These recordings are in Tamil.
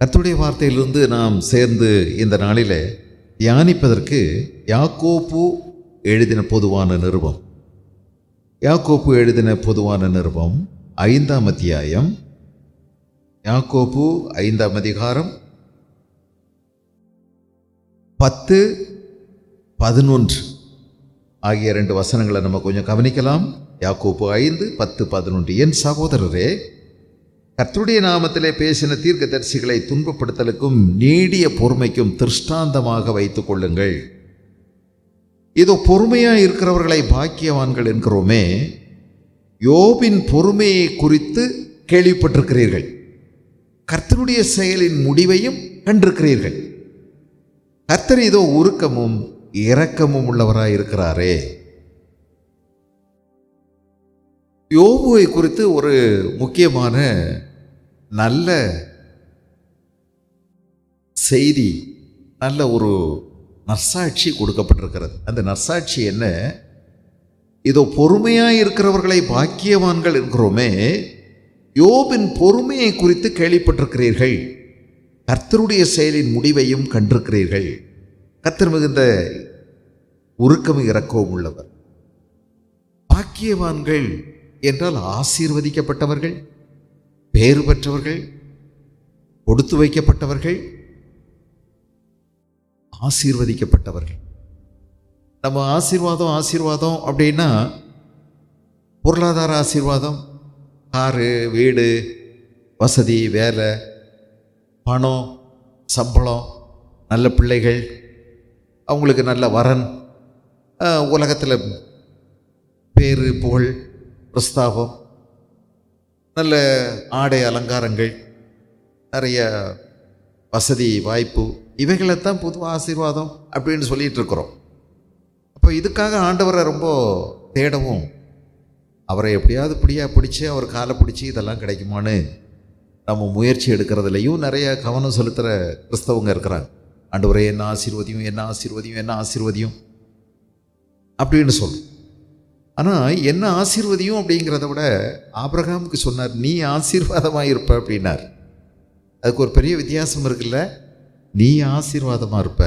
கர்த்தருடைய வார்த்தையிலிருந்து நாம் சேர்ந்து இந்த நாளில் தியானிப்பதற்கு யாக்கோப்பு எழுதின பொதுவான நிருபம். யாக்கோப்பு எழுதின பொதுவான நிருபம் 5ஆம் அத்தியாயம், யாக்கோப்பு 5ஆம் அதிகாரம் 10, 11 ஆகிய 2 வசனங்களை நம்ம கொஞ்சம் கவனிக்கலாம். யாக்கோப்பு 5, 10, 11. என் சகோதரரே, கர்த்தருடைய நாமத்திலே பேசின தீர்க்கதரிசிகளை துன்பப்படுத்தலுக்கும் நீடிய பொறுமைக்கும் திருஷ்டாந்தமாக வைத்துக் கொள்ளுங்கள். இதோ பொறுமையாக இருக்கிறவர்களை பாக்கியவான்கள் என்கிறோமே, யோபின் பொறுமையை குறித்து கேள்விப்பட்டிருக்கிறீர்கள், கர்த்தருடைய செயலின் முடிவையும் கண்டிருக்கிறீர்கள். கர்த்தர் இதோ உருக்கமும் இரக்கமும் உள்ளவராய் இருக்கிறாரே. யோபுவை குறித்து ஒரு முக்கியமான நல்ல செய்தி, நல்ல ஒரு நற்சாட்சி கொடுக்கப்பட்டிருக்கிறது. அந்த நற்சாட்சி என்ன? இதோ பொறுமையாக இருக்கிறவர்களை பாக்கியவான்கள் என்கிறோமே, யோபின் பொறுமையை குறித்து கேள்விப்பட்டிருக்கிறீர்கள், கர்த்தருடைய செயலின் முடிவையும் கண்டிருக்கிறீர்கள். கர்த்தர் மிகுந்த உருக்கமும் இரக்கமும் உள்ளவர். பாக்கியவான்கள் என்றால் ஆசீர்வதிக்கப்பட்டவர்கள், பேறு பெற்றவர்கள், கொடுத்து வைக்கப்பட்டவர்கள், ஆசீர்வதிக்கப்பட்டவர்கள். நம்ம ஆசீர்வாதம் அப்படின்னா பொருளாதார ஆசீர்வாதம், காரு, வீடு, வசதி, வேலை, பணம், சம்பளம், நல்ல பிள்ளைகள், அவங்களுக்கு நல்ல வரன், உலகத்தில் பேரு, புகழ், பிரஸ்தாபம், நல்ல ஆடை அலங்காரங்கள், நிறைய வசதி வாய்ப்பு, இவைகளைத்தான் பொதுவாக ஆசீர்வாதம் அப்படின்னு சொல்லிகிட்டு இருக்கிறோம். அப்போ இதுக்காக ஆண்டவரை ரொம்ப தேடவும், அவரை எப்படியாவது பிடிச்சு அவர் காலை பிடிச்சி இதெல்லாம் கிடைக்குமான்னு நம்ம முயற்சி எடுக்கிறதுலையும் நிறைய கவனம் செலுத்துகிற கிறிஸ்தவங்க இருக்கிறாங்க. ஆண்டவரை என்ன ஆசீர்வதியும், என்ன ஆசீர்வதியும், என்ன ஆசீர்வதியும் அப்படின்னு சொல்லும். ஆனால் என்ன ஆசீர்வதியும் அப்படிங்கிறத விட ஆபிரகாமுக்கு சொன்னார், நீ ஆசீர்வாதமாக இருப்ப அப்படின்னார். அதுக்கு ஒரு பெரிய வித்தியாசம் இருக்குல்ல, நீ ஆசீர்வாதமாக இருப்ப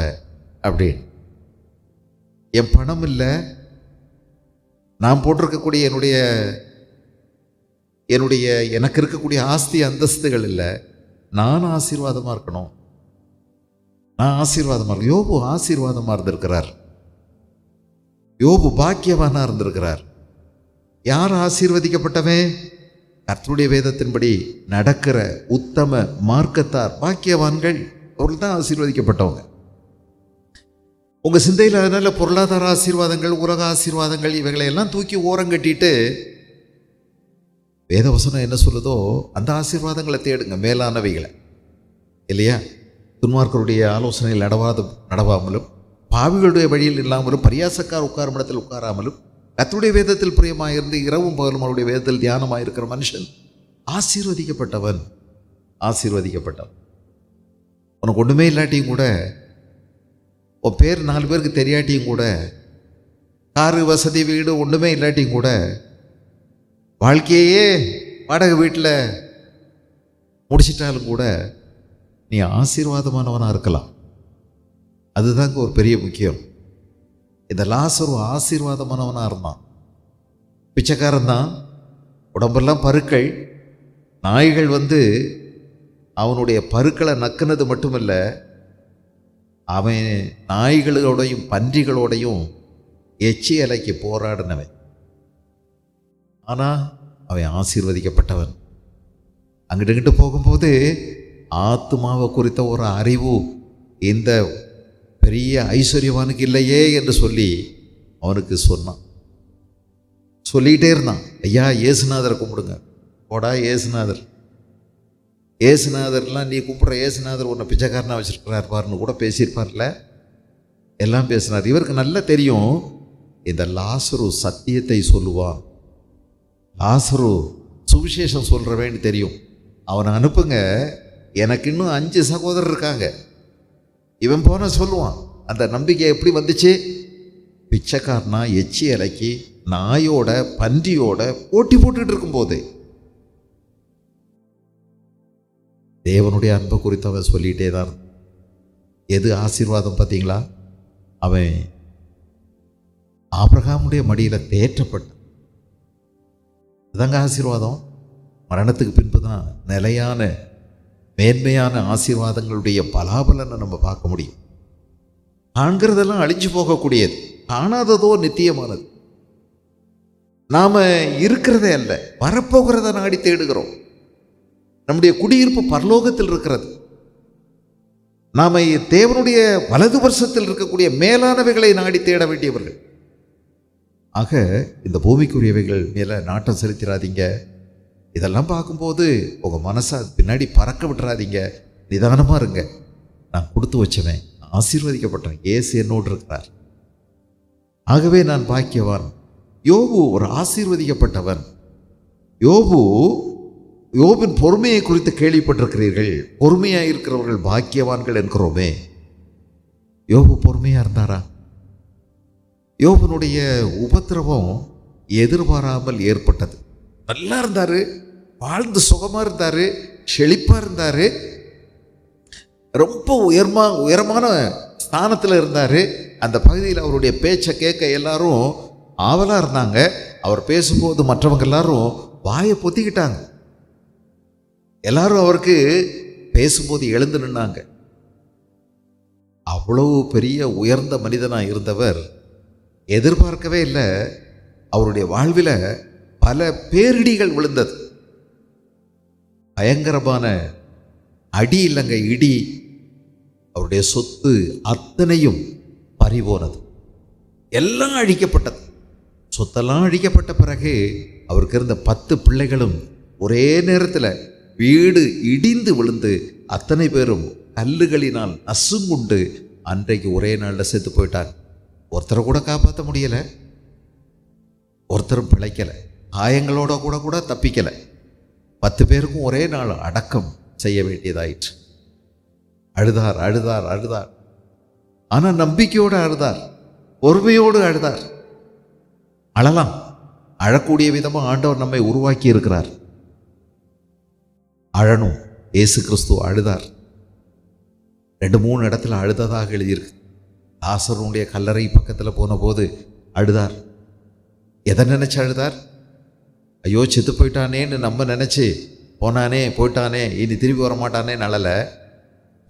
அப்படின்னு. என் பணம் இல்லை, நான் போட்டிருக்கக்கூடிய என்னுடைய எனக்கு இருக்கக்கூடிய ஆஸ்தி அந்தஸ்துகள் இல்லை, நான் ஆசீர்வாதமாக இருக்கணும், நான் ஆசீர்வாதமாக இருக்கணும். யோபு ஆசீர்வாதமாக இருந்திருக்கிறார், யோபு பாக்கியவானாக இருந்திருக்கிறார். யார் ஆசீர்வதிக்கப்பட்டவன்? கர்த்தருடைய வேதத்தின்படி நடக்கிற உத்தம மார்க்கத்தார் பாக்கியவான்கள், அவர்கள் தான் ஆசீர்வதிக்கப்பட்டவங்க. உங்கள் சிந்தையில் அதனால் பொருளாதார ஆசீர்வாதங்கள், உலக ஆசீர்வாதங்கள், இவைகளை எல்லாம் தூக்கி ஓரங்கட்டிட்டு வேதவசனம் என்ன சொல்லுதோ அந்த ஆசீர்வாதங்களை தேடுங்க, மேலானவைகளை, இல்லையா? துன்மார்க்கருடைய ஆலோசனையில் நடவாமலும், பாவிகளுடைய வழியில் இல்லாமலும், பரியாசக்கார் உட்காரும் இடத்தில் உட்காராமலும், கர்த்தருடைய வேதத்தில் பிரியமாயிருந்து இரவும் பகலும் அவருடைய வேதத்தில் தியானமாயிருக்கிற மனுஷன் ஆசீர்வதிக்கப்பட்டவன். ஆசீர்வதிக்கப்பட்டவன். உனக்கு ஒன்றுமே இல்லாட்டியும் கூட, உன் பேர் 4 பேருக்கு தெரியாட்டியும் கூட, காரு, வசதி, வீடு ஒன்றுமே இல்லாட்டியும் கூட, வாழ்க்கையே வாடகை வீட்டில் முடிச்சிட்டாலும் கூட நீ ஆசீர்வாதமானவனாக இருக்கலாம். அதுதாங்க ஒரு பெரிய முக்கியம். இந்த லாசரு ஆசீர்வாதமானவனாக இருந்தான். பிச்சைக்காரன் தான், உடம்பெல்லாம் பருக்கள், நாய்கள் வந்து அவனுடைய பருக்களை நக்குனது மட்டுமில்லை, அவன் நாய்களோடையும் பன்றிகளோடையும் எச்சி இலைக்கு போராடினவன். ஆனால் அவன் ஆசீர்வதிக்கப்பட்டவன். அங்கிட்டு போகும்போது ஆத்துமாவை குறித்த ஒரு அறிவு இந்த பெரிய ஐஸ்வர்யவானுக்கு இல்லையே என்று சொல்லி அவனுக்கு சொன்னான். சொல்லிகிட்டே இருந்தான், ஐயா ஏசுநாதரை கும்பிடுங்க, போடா ஏசுநாதர், ஏசுநாதர்லாம் நீ கும்பிட்ற ஏசுநாதர் உன்னை பிச்சைக்காரனாக வச்சுருக்கிறார் பாருன்னு கூட பேசியிருப்பார்ல, எல்லாம் பேசினார். இவருக்கு நல்லா தெரியும், இந்த லாசரு சத்தியத்தை சொல்லுவான், லாசரு சுவிசேஷம் சொல்கிறவேன்னு தெரியும், அவனை அனுப்புங்க, எனக்கு இன்னும் 5 சகோதரர் இருக்காங்க, இவன் போன சொல்லுவான். அந்த நம்பிக்கை எப்படி வந்துச்சு? பிச்சைக்காரனா எச்சி இலைக்கு நாயோட பன்றியோட போட்டி போட்டுட்டு இருக்கும்போது தேவனுடைய அன்பை குறித்து அவன் சொல்லிகிட்டே தான் இருந்தான். எது ஆசீர்வாதம் பார்த்தீங்களா? அவன் ஆபிரகாமுடைய மடியில் தேற்றப்பட்டான். அதுதாங்க ஆசீர்வாதம். மரணத்துக்கு பின்பு தான் நிலையான மேன்மையான ஆசீர்வாதங்களுடைய பலாபலனை நம்ம பார்க்க முடியும். காண்கிறதெல்லாம் அழிஞ்சு போகக்கூடியது, காணாததோ நித்தியமானது. நாம் இருக்கிறதே அல்ல, வரப்போகிறத நாடி தேடுகிறோம். நம்முடைய குடியிருப்பு பரலோகத்தில் இருக்கிறது. நாம் தேவனுடைய வலது வருஷத்தில் இருக்கக்கூடிய மேலானவைகளை நாடி தேட வேண்டியவர்கள். ஆக இந்த பூமிக்குரியவைகள் மேலே நாட்டம் செலுத்திடாதீங்க. இதெல்லாம் பார்க்கும்போது உங்கள் மனசை பின்னாடி பறக்க விட்டுறாதீங்க. நிதானமாக இருங்க. நான் கொடுத்து வச்சவன், ஆசீர்வதிக்கப்பட்டவன், இயேசு என்னோடு இருக்கிறார். ஆகவே நான் பாக்கியவான். யோபு ஒரு ஆசீர்வதிக்கப்பட்டவன். யோபின் பொறுமையை குறித்து கேள்விப்பட்டிருக்கிறீர்கள். பொறுமையாக இருக்கிறவர்கள் பாக்கியவான்கள் என்கிறோமே. யோபு பொறுமையாக இருந்தாரா? யோபனுடைய உபத்திரவம் எதிர்பாராமல் ஏற்பட்டது. நல்லா இருந்தார், வாழ்ந்து சுகமாக இருந்தார், செழிப்பாக இருந்தார், ரொம்ப உயரமான ஸ்தானத்தில் இருந்தார். அந்த பகுதியில் அவருடைய பேச்சை கேட்க எல்லாரும் ஆவலாக இருந்தாங்க. அவர் பேசும்போது மற்றவங்க எல்லாரும் வாயை பொத்திக்கிட்டாங்க. எல்லாரும் அவருக்கு பேசும்போது எழுந்து நின்னாங்க. அவ்வளவு பெரிய உயர்ந்த மனிதனாக இருந்தவர் எதிர்பார்க்கவே இல்லை. அவருடைய வாழ்வில் பல பேரிடிகள் விழுந்தது. பயங்கரமான அடி இல்லைங்க, இடி. அவருடைய சொத்து அத்தனையும் பறிபோனது, எல்லாம் அழிக்கப்பட்டது. சொத்தெல்லாம் அழிக்கப்பட்ட பிறகு அவருக்கு இருந்த 10 பிள்ளைகளும் ஒரே நேரத்தில் வீடு இடிந்து விழுந்து அத்தனை பேரும் கல்லுகளினால் நசுங்குண்டு அன்றைக்கு ஒரே நாளில் செத்து போயிட்டாங்க. ஒருத்தரை கூட காப்பாற்ற முடியலை, ஒருத்தரும் பிழைக்கலை, காயங்களோட கூட தப்பிக்கலை. 10 பேருக்கும் ஒரே நாள் அடக்கம் செய்ய வேண்டியதாயிற்று. அழுதார் அழுதார் அழுதார். ஆனால் நம்பிக்கையோடு அழுதார், பொறுமையோடு அழுதார். அழலாம், அழக்கூடிய விதமாக ஆண்டவர் நம்மை உருவாக்கி இருக்கிறார். அழணும். இயேசு கிறிஸ்து அழுதார். 2-3 இடத்துல அழுததாக எழுதியிருக்கு. லாசருடைய கல்லறை பக்கத்தில் போன போது அழுதார். எதை நினைச்சு அழுதார்? ஐயோ செத்து போயிட்டானேன்னு நம்ம நினச்சி போயிட்டானே, இனி திரும்பி வரமாட்டானே நலலை.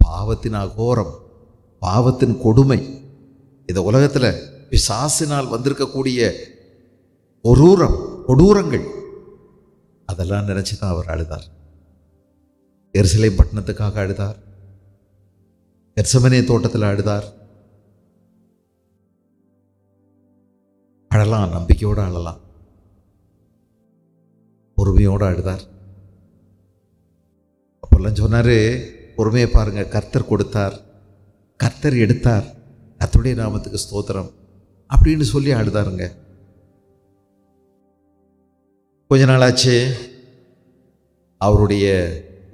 பாவத்தின் அகோரம், பாவத்தின் கொடுமை, இந்த உலகத்தில் பிசாசினால் வந்திருக்கக்கூடிய கொடூரங்கள், அதெல்லாம் நினச்சி தான் அவர் அழுதார். எருசலேம் பட்டணத்துக்காக அழுதார். கெத்செமனே தோட்டத்தில் அழுதார். அழலாம், நம்பிக்கையோடு அழலாம், பொறுமையோடு அழுதார். அப்பெல்லாம் சொன்னார், பொறுமையை பாருங்க, கர்த்தர் கொடுத்தார், கர்த்தர் எடுத்தார், கர்த்தருடைய நாமத்துக்கு ஸ்தோத்திரம் அப்படின்னு சொல்லி அழுதாருங்க. கொஞ்ச நாளாச்சு, அவருடைய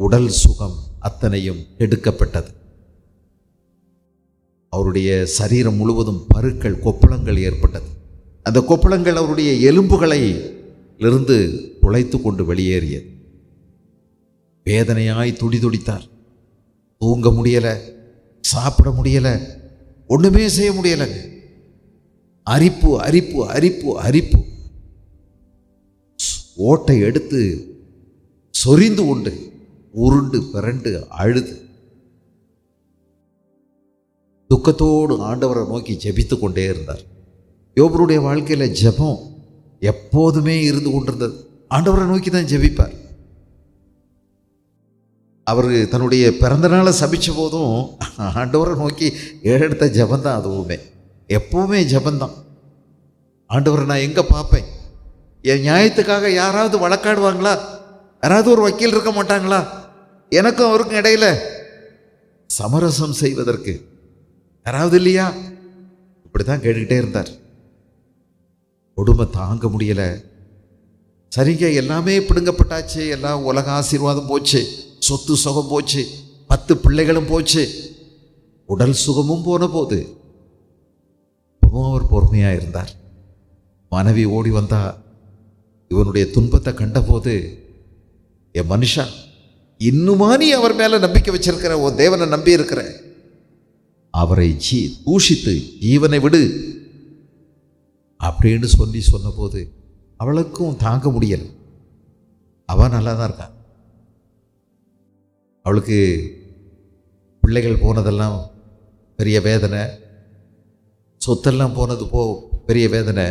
உடல் சுகம் அத்தனையும் எடுக்கப்பட்டது. அவருடைய சரீரம் முழுவதும் பருக்கள், கொப்பளங்கள் ஏற்பட்டது. அந்த கொப்பளங்கள் அவருடைய எலும்புகளை இருந்து துளைத்து கொண்டு வெளியேறியது. வேதனையாய் துடித்தார். தூங்க முடியலை, சாப்பிட முடியலை, ஒன்றுமே செய்ய முடியலைங்க. அரிப்பு அரிப்பு அரிப்பு அரிப்பு. ஓட்டை எடுத்து சொரிந்து கொண்டு உருண்டு பிறண்டு அழுது துக்கத்தோடு ஆண்டவரை நோக்கி ஜெபித்து கொண்டே இருந்தார். யோபுடைய வாழ்க்கையில் ஜெபம் எப்போதுமே இருந்து கொண்டிருந்தது. ஆண்டவரை நோக்கி தான் ஜெபிப்பார். அவர் தன்னுடைய பிறந்த நாளை சபிச்ச போதும் ஆண்டவரை நோக்கி ஏறெடுத்த ஜெபந்தான். அதுவுமே எப்போவுமே ஜெபந்தான். ஆண்டவரை நான் எங்கே பார்ப்பேன்? என் நியாயத்துக்காக யாராவது வழக்காடுவாங்களா? யாராவது ஒரு வக்கீல் இருக்க மாட்டாங்களா? எனக்கும் அவருக்கும் இடையில சமரசம் செய்வதற்கு யாராவது இல்லையா? இப்படி தான் கேட்டுக்கிட்டே இருந்தார். கொடுமை தாங்க முடியலை. சரிங்க, எல்லாமே பிடுங்கப்பட்டாச்சு, எல்லாம் உலக ஆசீர்வாதம் போச்சு, சொத்து சுகம் போச்சு, 10 பிள்ளைகளும் போச்சு, உடல் சுகமும் போன போது இப்பவும் அவர் பொறுமையாக இருந்தார். மனைவி ஓடி வந்தா, இவனுடைய துன்பத்தை கண்டபோது, என் மனுஷா இன்னுமா நீ அவர் மேல நம்பிக்கை வச்சிருக்கிற, உன் தேவனை நம்பி இருக்கிற? அவரை தூஷித்து ஜீவனை விடு அப்படின்னு சொன்னபோது அவளுக்கும் தாங்க முடியல. அவள் நல்லா தான் இருக்கா. அவளுக்கு பிள்ளைகள் போனதெல்லாம் பெரிய வேதனை, சொத்தெல்லாம் போனது பெரிய வேதனை.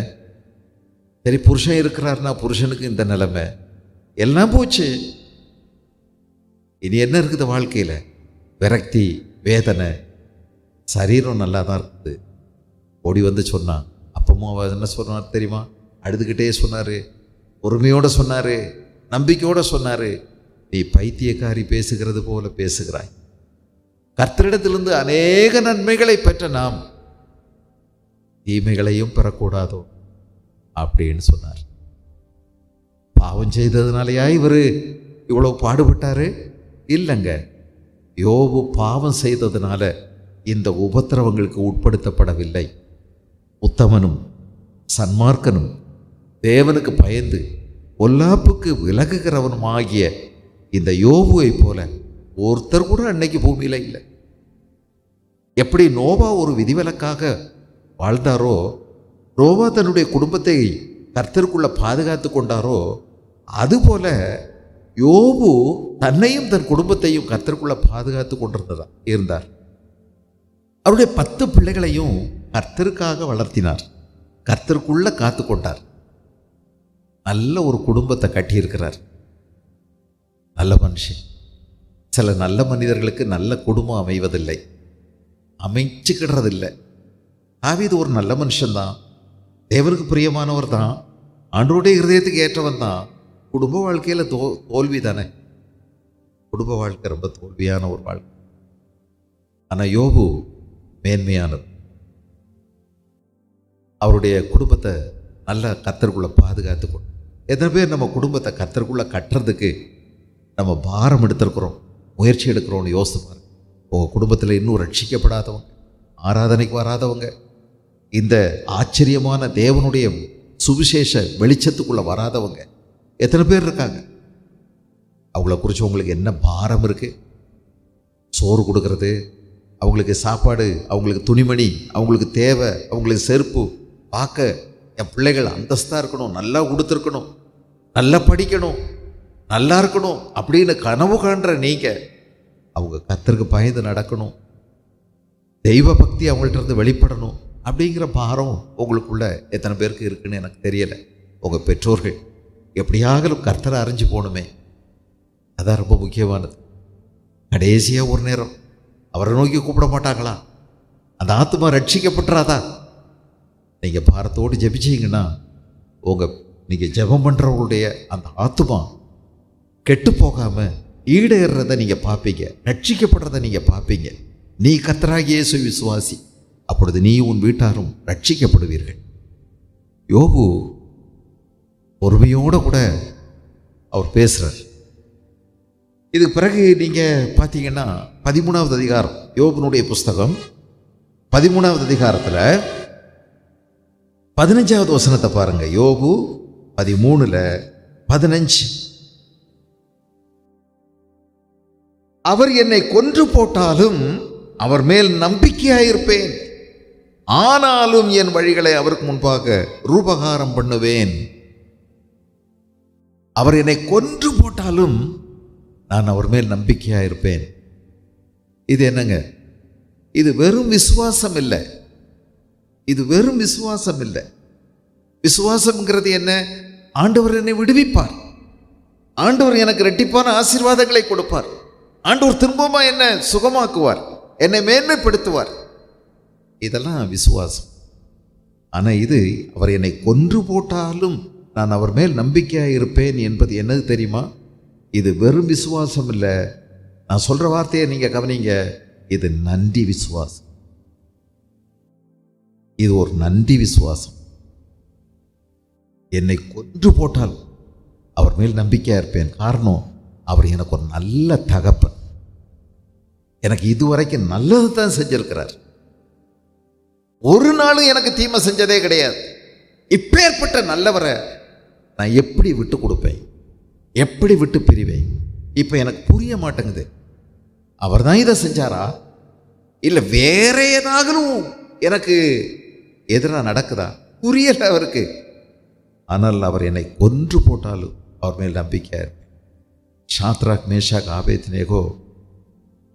சரி, புருஷன் இருக்கிறாருன்னா புருஷனுக்கு இந்த நிலைமை எல்லாம் போச்சு. இனி என்ன இருக்குது வாழ்க்கையில்? விரக்தி, வேதனை. சரீரம் நல்லா தான் இருக்குது. ஓடி வந்து சொன்னான். அப்பமும் அவள் என்ன சொன்னார் தெரியுமா? அழுதுகிட்டே சொன்னார், பொறுமையோடு சொன்னார், நம்பிக்கையோடு சொன்னார், நீ பைத்தியக்காரி பேசுகிறது போல பேசுகிறாய். கர்த்தரிடத்திலிருந்து அநேக நன்மைகளை பெற்ற நாம் தீமைகளையும் பெறக்கூடாதோ அப்படின்னு சொன்னார். பாவம் செய்ததுனாலயா இவர் இவ்வளவு பாடுபட்டாரு? இல்லைங்க, யோபு பாவம் செய்ததுனால இந்த உபத்திரவங்களுக்கு உட்படுத்தப்படவில்லை. உத்தமனும் சன்மார்க்கனும் தேவனுக்கு பயந்து பொல்லாப்புக்கு விலகுகிறவனும் ஆகிய இந்த யோபுவை போல ஒருத்தர் கூட அன்னைக்கு பூமியில இல்லை. எப்படி நோவா ஒரு விதிவிலக்காக வாழ்ந்தாரோ, நோவா தன்னுடைய குடும்பத்தை கர்த்தருக்குள்ள பாதுகாத்து கொண்டாரோ, அதுபோல யோபு தன்னையும் தன் குடும்பத்தையும் கர்த்தருக்குள்ள பாதுகாத்து இருந்தார். அவருடைய 10 பிள்ளைகளையும் கர்த்தருக்காக வளர்த்தினார், கர்த்தருக்குள்ள காத்து கொண்டார். நல்ல ஒரு குடும்பத்தை கட்டியிருக்கிறார். நல்ல மனுஷன். சில நல்ல மனிதர்களுக்கு நல்ல குடும்பம் அமைவதில்லை, அமைச்சுக்கிடுறதில்லை. தாவீது ஒரு நல்ல மனுஷன்தான், தேவனுக்கு பிரியமானவர் தான், ஆண்டவருடைய இருதயத்துக்கு ஏற்றவன் தான். குடும்ப வாழ்க்கையில் தோல்வி தானே. குடும்ப வாழ்க்கை ரொம்ப தோல்வியான ஒரு வாழ்க்கை. ஆனால் யோபு மேன்மையானது. அவருடைய குடும்பத்தை நல்லா கர்த்தருக்குள்ள பாதுகாத்து கொண்டு. எத்தனை பேர் நம்ம குடும்பத்தை கர்த்தருக்குள்ள கட்டுறதுக்கு நம்ம பாரம் எடுத்திருக்கிறோம், முயற்சி எடுக்கிறோம்னு யோசித்து பாருங்க. உங்கள் குடும்பத்தில் இன்னும் ரட்சிக்கப்படாதவங்க, ஆராதனைக்கு வராதவங்க, இந்த ஆச்சரியமான தேவனுடைய சுவிசேஷ வெளிச்சத்துக்குள்ளே வராதவங்க எத்தனை பேர் இருக்காங்க? அவங்கள குறித்து உங்களுக்கு என்ன பாரம் இருக்குது? சோறு கொடுக்கறது, அவங்களுக்கு சாப்பாடு, அவங்களுக்கு துணிமணி, அவங்களுக்கு தேவை, அவங்களுக்கு செருப்பு, பார்க்க என் பிள்ளைகள் அந்தஸ்தாக இருக்கணும், நல்லா கொடுத்துருக்கணும், நல்லா படிக்கணும், நல்லா இருக்கணும் அப்படின்னு கனவு காண்ற நீங்கள் அவங்க கர்த்தருக்கு பயந்து நடக்கணும், தெய்வ பக்தி அவங்கள்ட்ட இருந்து வெளிப்படணும் அப்படிங்கிற பாரம் உங்களுக்குள்ள எத்தனை பேருக்கு இருக்குன்னு எனக்கு தெரியலை. உங்கள் பெற்றோர்கள் எப்படியாகலும் கர்த்தரை அறிஞ்சு போகணுமே, அதான் ரொம்ப முக்கியமானது. கடைசியாக ஒரு நேரம் அவரை நோக்கி கூப்பிட மாட்டாங்களா? அந்த ஆத்மா ரட்சிக்கப்பட்டுறாதா? நீங்கள் பாரத்தோடு ஜெபிச்சிங்கன்னா நீங்கள் ஜெபம் பண்ணுறவங்களுடைய அந்த ஆத்மா கெட்டு போகாமல் ஈடேறதை நீங்கள் பார்ப்பீங்க, ரட்சிக்கப்படுறதை நீங்கள் பார்ப்பீங்க. நீ கர்த்தராகிய இயேசு விசுவாசி, அப்பொழுது நீ உன் வீட்டாரும் ரட்சிக்கப்படுவீர்கள். யோபு பொறுமையோடு கூட அவர் பேசுகிறார். இதுக்கு பிறகு நீங்கள் பார்த்தீங்கன்னா 13வது அதிகாரம், யோபுனுடைய புஸ்தகம் 13வது அதிகாரத்தில் 15வது வசனத்தை பாருங்க. யோபு 13:15. அவர் என்னை கொன்று போட்டாலும் அவர் மேல் நம்பிக்கையாயிருப்பேன், ஆனாலும் என் வழிகளை அவருக்கு முன்பாக ரூபகாரம் பண்ணுவேன். அவர் என்னை கொன்று போட்டாலும் நான் அவர் மேல் நம்பிக்கையாயிருப்பேன். இது என்னங்க? இது வெறும் விசுவாசம் இல்லை, இது வெறும் விசுவாசம் இல்லை. விசுவாசம்ங்கிறது என்ன? ஆண்டவர் என்னை விடுவிப்பார், ஆண்டவர் எனக்கு இரட்டிப்பான ஆசீர்வாதங்களை கொடுப்பார், ஆண்டவர் திரும்பமா என்ன சுகமாக்குவார், என்னை மேன்மைப்படுத்துவார். இதெல்லாம் விசுவாசம். ஆனால் இது அவர் என்னை கொன்று போட்டாலும் நான் அவர் மேல் நம்பிக்கையாக இருப்பேன் என்பது என்னது தெரியுமா? இது வெறும் விசுவாசம் இல்லை. நான் சொல்கிற வார்த்தையை நீங்கள் கவனிங்க. இது நன்றி விசுவாசம். இது ஒரு நன்றி விசுவாசம். என்னை கொன்று போட்டால் அவர் மேல் நம்பிக்கையாக இருப்பேன். காரணம், அவர் எனக்கு ஒரு நல்ல தகப்பன், எனக்கு இதுவரைக்கும் நல்லது தான் செஞ்சிருக்கிறார், ஒரு நாளும் எனக்கு தீமை செஞ்சதே கிடையாது. இப்பேற்பட்ட நல்லவரை நான் எப்படி விட்டு கொடுப்பேன், எப்படி விட்டு பிரிவேன்? இப்போ எனக்கு புரிய மாட்டேங்குது, அவர் தான் இதை செஞ்சாரா இல்லை வேற ஏதாகலும் எனக்கு எதிராக நடக்குதா, புரியலை அவருக்கு. ஆனால் அவர் என்னை கொன்று போட்டாலும் அவர் மேல் நம்பிக்கை. சாத்ராக், மேஷாக், ஆபேத்நேகோ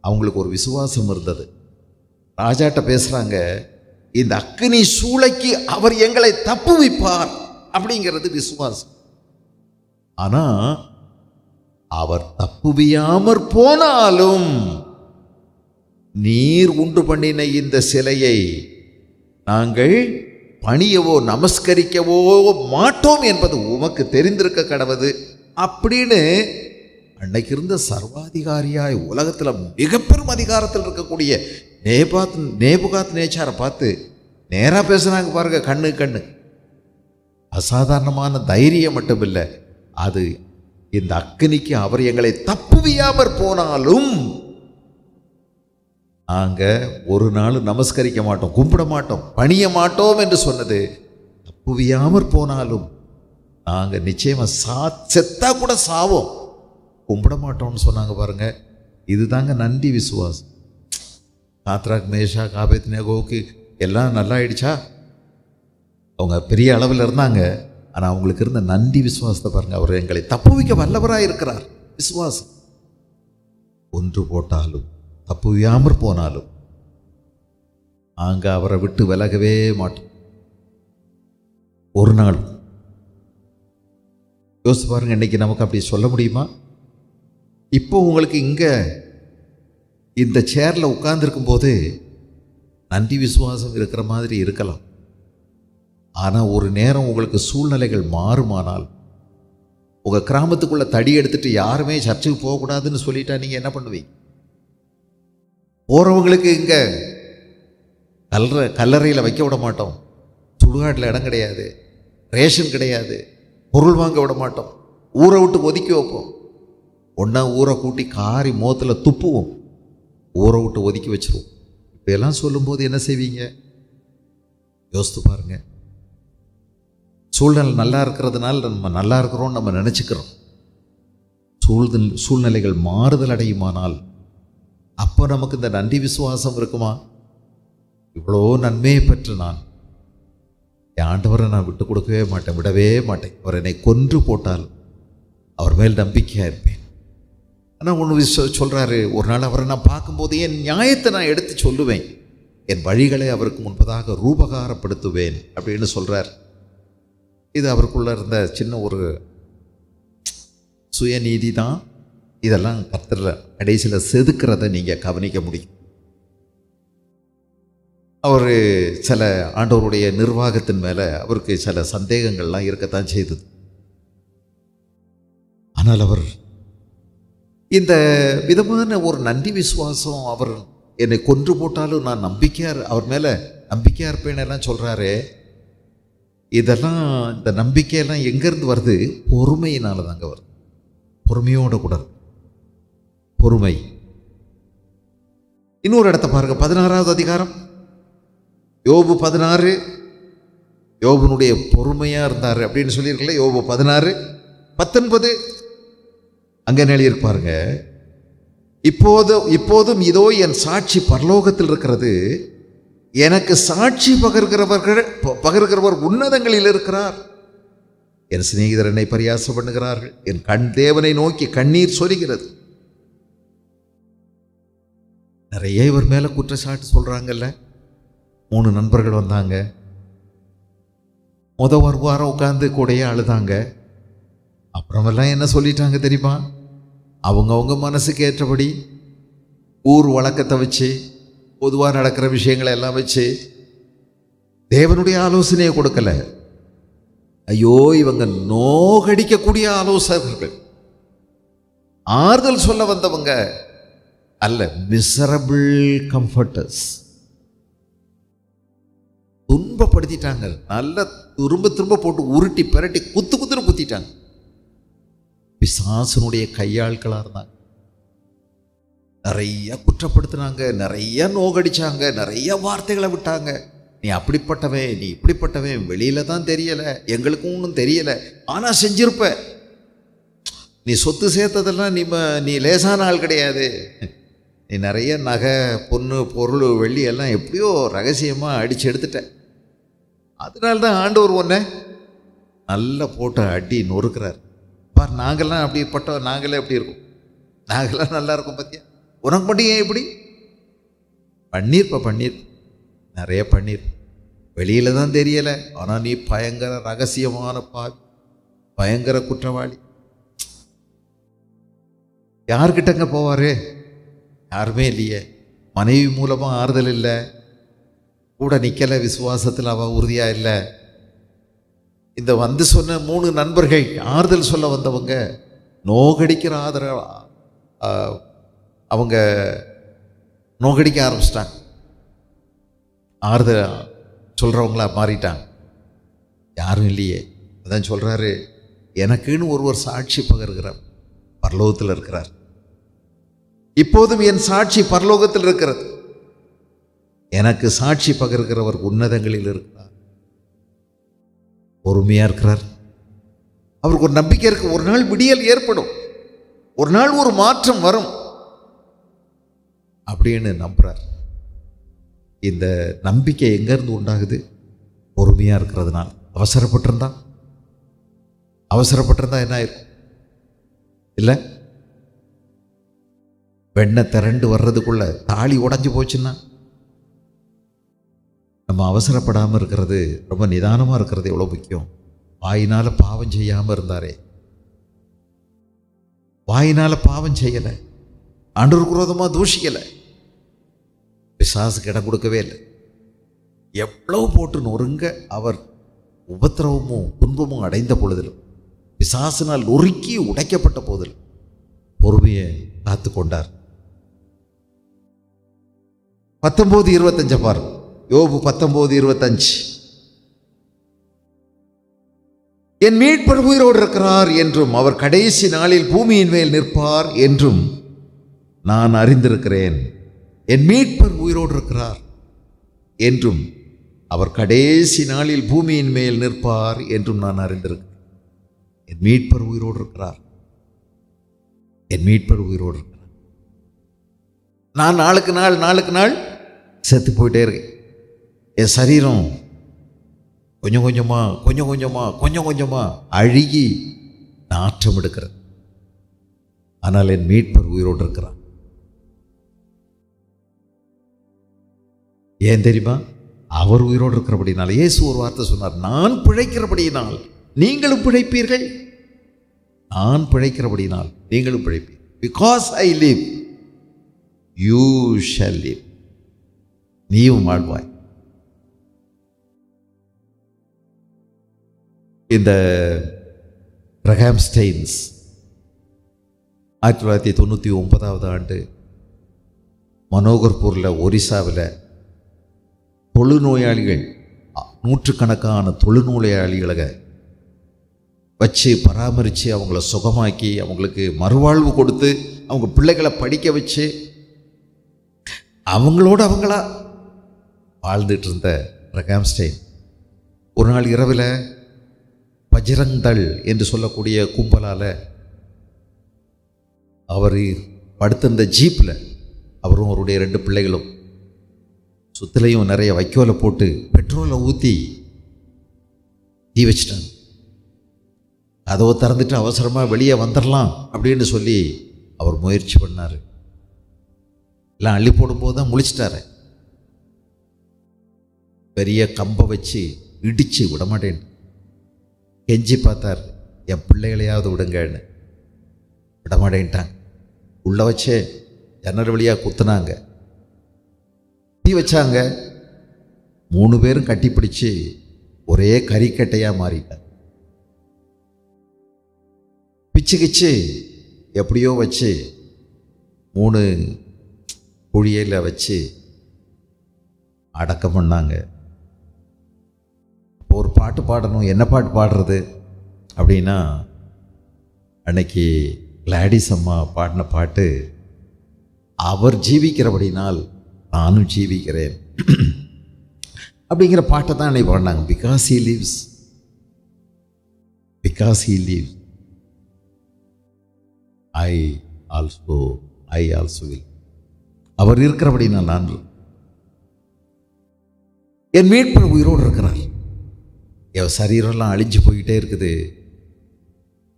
அவங்களுக்கு ஒரு விசுவாசம் இருந்தது. ராஜாட்ட பேசுகிறாங்க, இந்த அக்கினி சூளைக்கு அவர் எங்களை தப்புவிப்பார் அப்படிங்கிறது விசுவாசம். ஆனால் அவர் தப்புவியாமற் போனாலும் நீர் உண்டு பண்ணின இந்த சிலையை நாங்கள் பணியவோ நமஸ்கரிக்கவோ மாட்டோம் என்பது உமக்கு தெரிந்திருக்க கடவுது அப்படின்னு அன்னைக்கு இருந்த சர்வாதிகாரியாய் உலகத்தில் மிக பெரும் அதிகாரத்தில் இருக்கக்கூடிய நேபுகாத் நேச்சாரை பார்த்து நேராக பேசுனாங்க பாருங்க, கண்ணு கண்ணு. அசாதாரணமான தைரியம் மட்டும் இல்லை, அது இந்த அக்கினிக்கு அவர் எங்களை தப்புவியாமற் போனாலும் நாங்கள் ஒரு நாள் நமஸ்கரிக்க மாட்டோம், கும்பிட மாட்டோம், பணிய மாட்டோம் என்று சொன்னது. தப்புவியாமற் போனாலும் நாங்கள் நிச்சயமாக செத்தா கூட சாவோம், கும்பிட மாட்டோம்னு சொன்னாங்க பாருங்க. இதுதாங்க நன்றி விசுவாசம். சாத்ராக், மேஷாக், ஆபேத்நேகோவுக்கு எல்லாம் நல்லா ஆயிடுச்சா? அவங்க பெரிய அளவில் இருந்தாங்க, ஆனால் அவங்களுக்கு இருந்த நன்றி விசுவாசத்தை பாருங்கள். அவர் எங்களை தப்புவிக்க வல்லவராக இருக்கிறார். விசுவாசம். ஒன்று போட்டாலும் தப்புவியாமற் போனாலும் நாங்கள் அவரை விட்டு விலகவே மாட்டோம் ஒரு நாள். யோசிச்சு பாருங்க, இன்னைக்கு நமக்கு அப்படி சொல்ல முடியுமா? இப்போ உங்களுக்கு இங்கே இந்த சேரில் உட்கார்ந்துருக்கும் போது நன்றி விசுவாசம் இருக்கிற மாதிரி இருக்கலாம். ஆனால் ஒரு நேரம் உங்களுக்கு சூழ்நிலைகள் மாறுமானால், உங்கள் கிராமத்துக்குள்ளே தடி எடுத்துட்டு யாருமே சர்ச்சுக்கு போகக்கூடாதுன்னு சொல்லிட்டா நீங்கள் என்ன பண்ணுவீங்க? போகிறவங்களுக்கு இங்கே கல்லறையில் வைக்க விட மாட்டோம், சுடுகாட்டில் இடம் கிடையாது, ரேஷன் கிடையாது, பொருள் வாங்க விட மாட்டோம், ஊரை விட்டு ஒதுக்கி வைப்போம். ஒன்றா ஊரை கூட்டி காரி மோத்தில் துப்புவோம், ஊரை விட்டு ஒதுக்கி வச்சிருவோம். இப்படியெல்லாம் சொல்லும்போது என்ன செய்வீங்க? யோசித்து பாருங்க. சூழ்நிலை நல்லா இருக்கிறதுனால நம்ம நல்லா இருக்கிறோம்னு நம்ம நினச்சிக்கிறோம். சூழ்நிலைகள் மாறுதல் அடையுமானால் அப்போ நமக்கு இந்த நன்றி விசுவாசம் இருக்குமா? இவ்வளோ நன்மையை பெற்று நான் என் ஆண்டவரை நான் விட்டு கொடுக்கவே மாட்டேன், விடவே மாட்டேன். அவர் என்னை கொன்று போட்டால் அவர் மேல் நம்பிக்கையாக இருப்பேன். ஆனால் ஒன்று சொல்கிறாரு, ஒரு நாள் அவரை நான் பார்க்கும்போது என் நியாயத்தை நான் எடுத்து சொல்லுவேன், என் வழிகளை அவருக்கு முன்பதாக ரூபகாரப்படுத்துவேன் அப்படின்னு சொல்கிறார். இது அவருக்குள்ளே இருந்த சின்ன ஒரு சுயநீதி தான். இதெல்லாம் கர்த்தர் கடைசியில் செதுக்கிறத நீங்கள் கவனிக்க முடியும். அவர் சில ஆண்டவருடைய நிர்வாகத்தின் மேலே அவருக்கு சில சந்தேகங்கள்லாம் இருக்கத்தான் செய்தது. ஆனால் அவர் இந்த விதமான ஒரு நன்றி விசுவாசம், அவர் என்னை கொன்று போட்டாலும் நான் அவர் மேலே நம்பிக்கையாக இருப்பேன்னு எல்லாம் சொல்கிறாரு. இதெல்லாம் இந்த நம்பிக்கையெல்லாம் எங்கேருந்து வருது? பொறுமையினால தாங்க வருது. பொறுமையோடு கூட பொறுமை. இன்னொரு இடத்த பாருங்க, 16வது அதிகாரம் யோபு 16. யோபுனுடைய பொறுமையாக இருந்தார் அப்படின்னு சொல்லியிருக்கல. யோபு 16:19 அங்கே எழுதியிருப்பாருங்க, இப்போதும் இதோ என் சாட்சி பரலோகத்தில் இருக்கிறது, எனக்கு சாட்சி பகர்கிறவர் உன்னதங்களில் இருக்கிறார். என் சிநேகிதர் என்னை பரியாசம் பண்ணுகிறார்கள், என் கண் தேவனை நோக்கி கண்ணீர் சொரிகிறது. நிறைய இவர் மேலே குற்றச்சாட்டு சொல்கிறாங்கல்ல. 3 நண்பர்கள் வந்தாங்க, ஒரு வாரம் உட்காந்து கூடையே அழுதாங்க. அப்புறமெல்லாம் என்ன சொல்லிட்டாங்க தெரியுமா? அவங்கவுங்க மனசுக்கு ஏற்றபடி ஊர் வழக்கத்தை வச்சு, பொதுவாக நடக்கிற விஷயங்களை எல்லாம் வச்சு தேவனுடைய ஆலோசனையை கொடுக்கல. ஐயோ, இவங்க நோகடிக்கக்கூடிய ஆலோசகர்கள், ஆறுதல் சொல்ல வந்தவங்க அல்ல, மிசரபிள் கம்ஃபர்டர்ஸ். துன்பப்படுத்திட்டாங்க, நல்லா திரும்ப போட்டு உருட்டி பிரட்டி குத்துன்னு குத்திட்டாங்க. பிசாசனுடைய கையாட்களாக இருந்தாங்க. நிறைய குற்றப்படுத்தினாங்க, நிறைய நோகடிச்சாங்க, நிறைய வார்த்தைகளை விட்டாங்க. நீ அப்படிப்பட்டவன், நீ இப்படிப்பட்டவன், வெளியில தான் தெரியலை, எங்களுக்கும் ஒன்றும் தெரியலை, ஆனால் செஞ்சிருப்ப. நீ சொத்து சேர்த்ததெல்லாம் நீ லேசான ஆள் கிடையாது. நீ நிறைய நகை, பொண்ணு, பொருள், வெள்ளி எல்லாம் எப்படியோ ரகசியமாக அடித்து எடுத்துட்ட. அதனால்தான் ஆண்டவர் ஒன்றை நல்லா போட்டு அடி நொறுக்கிறார். பார், நாங்கள்லாம் அப்படிப்பட்டோம், நாங்களே எப்படி இருக்கோம், நாங்கள்லாம் நல்லா இருக்கோம் பார்த்தியா, உனக்கு மட்டும் ஏன் இப்படி? பன்னீர் நிறைய பன்னீர், வெளியில் தான் தெரியலை, ஆனால் நீ பயங்கர ரகசியமான பாவி, பயங்கர குற்றவாளி. யார்கிட்டங்க போவார்? யாருமே இல்லையே. மனைவி மூலமாக ஆறுதல் இல்லை, கூட நிற்கலை, விசுவாசத்தில் அவள் உறுதியாக இல்லை. இந்த வந்து சொன்ன 3 நண்பர்கள், ஆறுதல் சொல்ல வந்தவங்க நோகடிக்கிற அவங்க நோகடிக்க ஆரம்பிச்சிட்டாங்க. ஆறுதல் சொல்கிறவங்களா மாறிட்டாங்க. யாரும் இல்லையே. அதான் சொல்கிறாரு, எனக்குன்னு ஒருவர் சாட்சி பகர்கிறார், பரலோகத்தில் இருக்கிறார். இப்போதும் என் சாட்சி பரலோகத்தில் இருக்கிறது. எனக்கு சாட்சி பகர்கிறவர் உன்னதங்களில் இருக்கிறார். பொறுமையாக இருக்கிறார். அவருக்கு ஒரு நம்பிக்கை இருக்கு. ஒரு நாள் விடியல் ஏற்படும், ஒரு நாள் ஒரு மாற்றம் வரும் அப்படின்னு நம்புறார். இந்த நம்பிக்கை எங்கேருந்து உண்டாகுது? பொறுமையாக இருக்கிறதுனால. அவசரப்பட்டிருந்தா என்ன ஆயிருக்கும்? இல்லை, வெண்ணெய் திரண்டு வர்றதுக்குள்ள தாலி உடஞ்சி போச்சுன்னா, நம்ம அவசரப்படாமல் இருக்கிறது, ரொம்ப நிதானமாக இருக்கிறது எவ்வளோ முக்கியம். வாயினால் பாவம் செய்யாமல் இருந்தாரே, வாயினால் பாவம் செய்யலை, ஆண்டவருக்கு விரோதமாக தூஷிக்கலை, பிசாசுக்கு இடம் கொடுக்கவே இல்லை. எவ்வளவு போட்டு நொறுங்க அவர் உபத்திரவமும் துன்பமும் அடைந்த பொழுதிலும், பிசாசினால் நொறுக்கி உடைக்கப்பட்ட போதிலும் பொறுமையை காத்து கொண்டார். 19:25 பாருங்க. யோபு 19:25. என் மீட்பர் உயிரோடு இருக்கிறார் என்றும் அவர் கடைசி நாளில் பூமியின் மேல் நிற்பார் என்றும் நான் அறிந்திருக்கிறேன். என் மீட்பர் உயிரோடு இருக்கிறார் என்றும் அவர் கடைசி நாளில் பூமியின் மேல் நிற்பார் என்றும் நான் அறிந்திருக்கிறேன். என் மீட்பர் உயிரோடு இருக்கிறார், என் மீட்பர் உயிரோடு இருக்கிறார். நான் நாளுக்கு நாள் செத்து போயிட்டே இருக்கேன். என் சரீரம் கொஞ்சம் கொஞ்சமாக அழுகி நாற்றம் எடுக்கிறது. ஆனால் என் மீட்பர் உயிரோடு இருக்கிறார். ஏன் தெரியுமா? அவர் உயிரோடு இருக்கிறபடினால். இயேசு ஒரு வார்த்தை சொன்னார், நான் பிழைக்கிறபடியினால் நீங்களும் பிழைப்பீர்கள். நான் பிழைக்கிறபடினால் நீங்களும் பிழைப்பீர்கள். Because I live you shall live. நீயும் வாழ்வாய். இந்த கிரஹாம் ஸ்டெயின்ஸ் 1999 ஆண்டு மனோகர்பூரில், ஒரிசாவில் தொழுநோயாளிகள், 100கணக்கான தொழுநோயாளிகளை வச்சு பராமரித்து அவங்கள சுகமாக்கி அவங்களுக்கு மறுவாழ்வு கொடுத்து அவங்க பிள்ளைகளை படிக்க வச்சு அவங்களா வாழ்ந்துட்டு இருந்த கிரஹாம் ஸ்டெயின் ஒரு நாள் இரவில் பஜ்ரங்தள் என்று சொல்லக்கூடிய கும்பலால் அவர் படுத்திருந்த ஜீப்பில் அவரும் அவருடைய 2 பிள்ளைகளும் சுத்திலையும் நிறைய வைக்கோலை போட்டு பெட்ரோலை ஊற்றி தீ வச்சிட்டாங்க. அதோ திறந்துட்டு அவசரமாக வெளியே வந்துடலாம் அப்படின்னு சொல்லி அவர் முயற்சி பண்ணார். எல்லாம் அள்ளி போடும்போது தான் முழிச்சிட்டாரு. பெரிய கம்பை வச்சு இடித்து விடமாட்டேன் கெஞ்சி பார்த்தார், என் பிள்ளைகளையாவது விடுங்கன்னு. விடமாட்டேன்ட்டாங்க. உள்ளே வச்சே ஜன்னல் வழியாக குத்துனாங்க, தீ வச்சாங்க. 3 பேரும் கட்டிப்பிடிச்சு ஒரே கறிக்கட்டையாக மாறிட்டாங்க. பிச்சு எப்படியோ வச்சு 3 குழியில் வச்சு அடக்கம் பண்ணாங்க. இப்போ ஒரு பாட்டு பாடணும். என்ன பாட்டு பாடுறது அப்படின்னா, அன்னைக்கு கிளாடிஸ் அம்மா பாடின பாட்டு, அவர் ஜீவிக்கிறபடினால் நானும் ஜீவிக்கிறேன் அப்படிங்கிற பாட்டை தான் அன்னைக்கு பாடினாங்க. Because he lives. I also will. அவர் இருக்கிறபடி நான் என் மீட்பர் உயிரோடு இருக்கிறார். என் சரீரம்லாம் அழிஞ்சு போய்கிட்டே இருக்குது.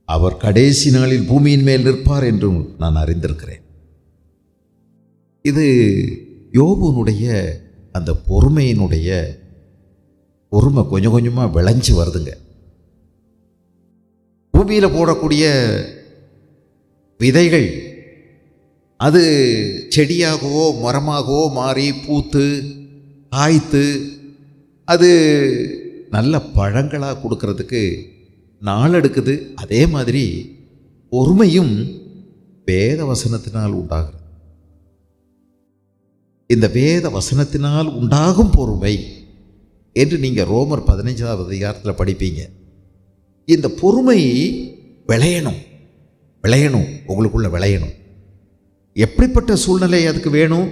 அவர் கடைசி நாளில் பூமியின் மேல் நிற்பார் என்றும் நான் அறிந்திருக்கிறேன். இது யோபுனுடைய அந்த பொறுமையினுடைய பொறுமை கொஞ்சம் கொஞ்சமாக விளைஞ்சு வருதுங்க. பூமியில் போடக்கூடிய விதைகள் அது செடியாகவோ மரமாகவோ மாறி பூத்து காய்த்து அது நல்ல பழங்களாக கொடுக்கறதுக்கு நாள் எடுக்குது. அதே மாதிரி பொறுமையும் வேத வசனத்தினால் உண்டாகிறது. இந்த வேத வசனத்தினால் உண்டாகும் பொறுமை என்று நீங்கள் ரோமர் 15வது அதிகாரத்தில் படிப்பீங்க. இந்த பொறுமை விளையணும், உங்களுக்குள்ள விளையணும். எப்படிப்பட்ட சூழ்நிலை அதுக்கு வேணும்?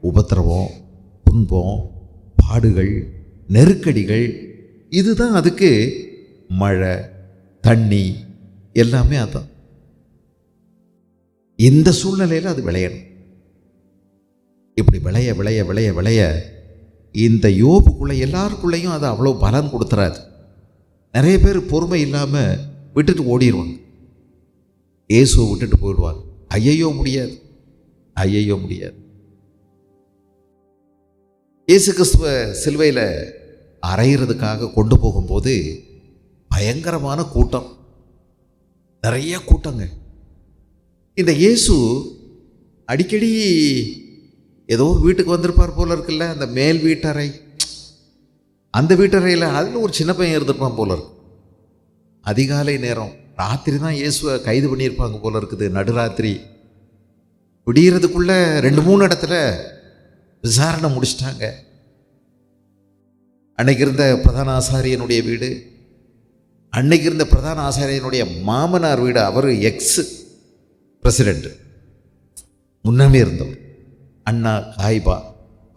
உபத்திரவம், துன்பம், பாடுகள், நெருக்கடிகள், இதுதான் அதுக்கு. மழை, தண்ணி எல்லாமே அதான். இந்த சூழ்நிலையில் அது விளையணும். இப்படி விளைய விளைய விளைய விளைய இந்த யோபுக்குள்ளே எல்லாருக்குள்ளேயும் அது அவ்வளோ பலன் கொடுத்துறாது. நிறைய பேர் பொறுமை இல்லாமல் விட்டுட்டு ஓடிடுவாங்க, இயேசுவை விட்டுட்டு போயிடுவாங்க. ஐயையோ முடியாது. இயேசு கிறிஸ்துவ சிலுவையில் அறையிறதுக்காக கொண்டு போகும்போது பயங்கரமான கூட்டம், நிறைய கூட்டங்க. இந்த இயேசு அடிக்கடி ஏதோ ஒரு வீட்டுக்கு வந்திருப்பார் போல இருக்குல்ல, அந்த மேல் வீட்டறை, அந்த வீட்டறையில் அதில் ஒரு சின்ன பையன் இருந்திருப்பான் போல இருக்கு. அதிகாலை நேரம், ராத்திரி தான் இயேசுவை கைது பண்ணியிருப்பாங்க போல இருக்குது. நடுராத்திரி விடியறதுக்குள்ள 2-3 இடத்துல விசாரணை முடிச்சிட்டாங்க. அன்னைக்கு இருந்த பிரதான ஆசாரியனுடைய வீடு, அன்னைக்கு இருந்த பிரதான ஆசாரியனுடைய மாமனார் வீடு, அவர் எக்ஸ் பிரசிடென்ட், முன்னமே இருந்தவர், அண்ணா காய்பா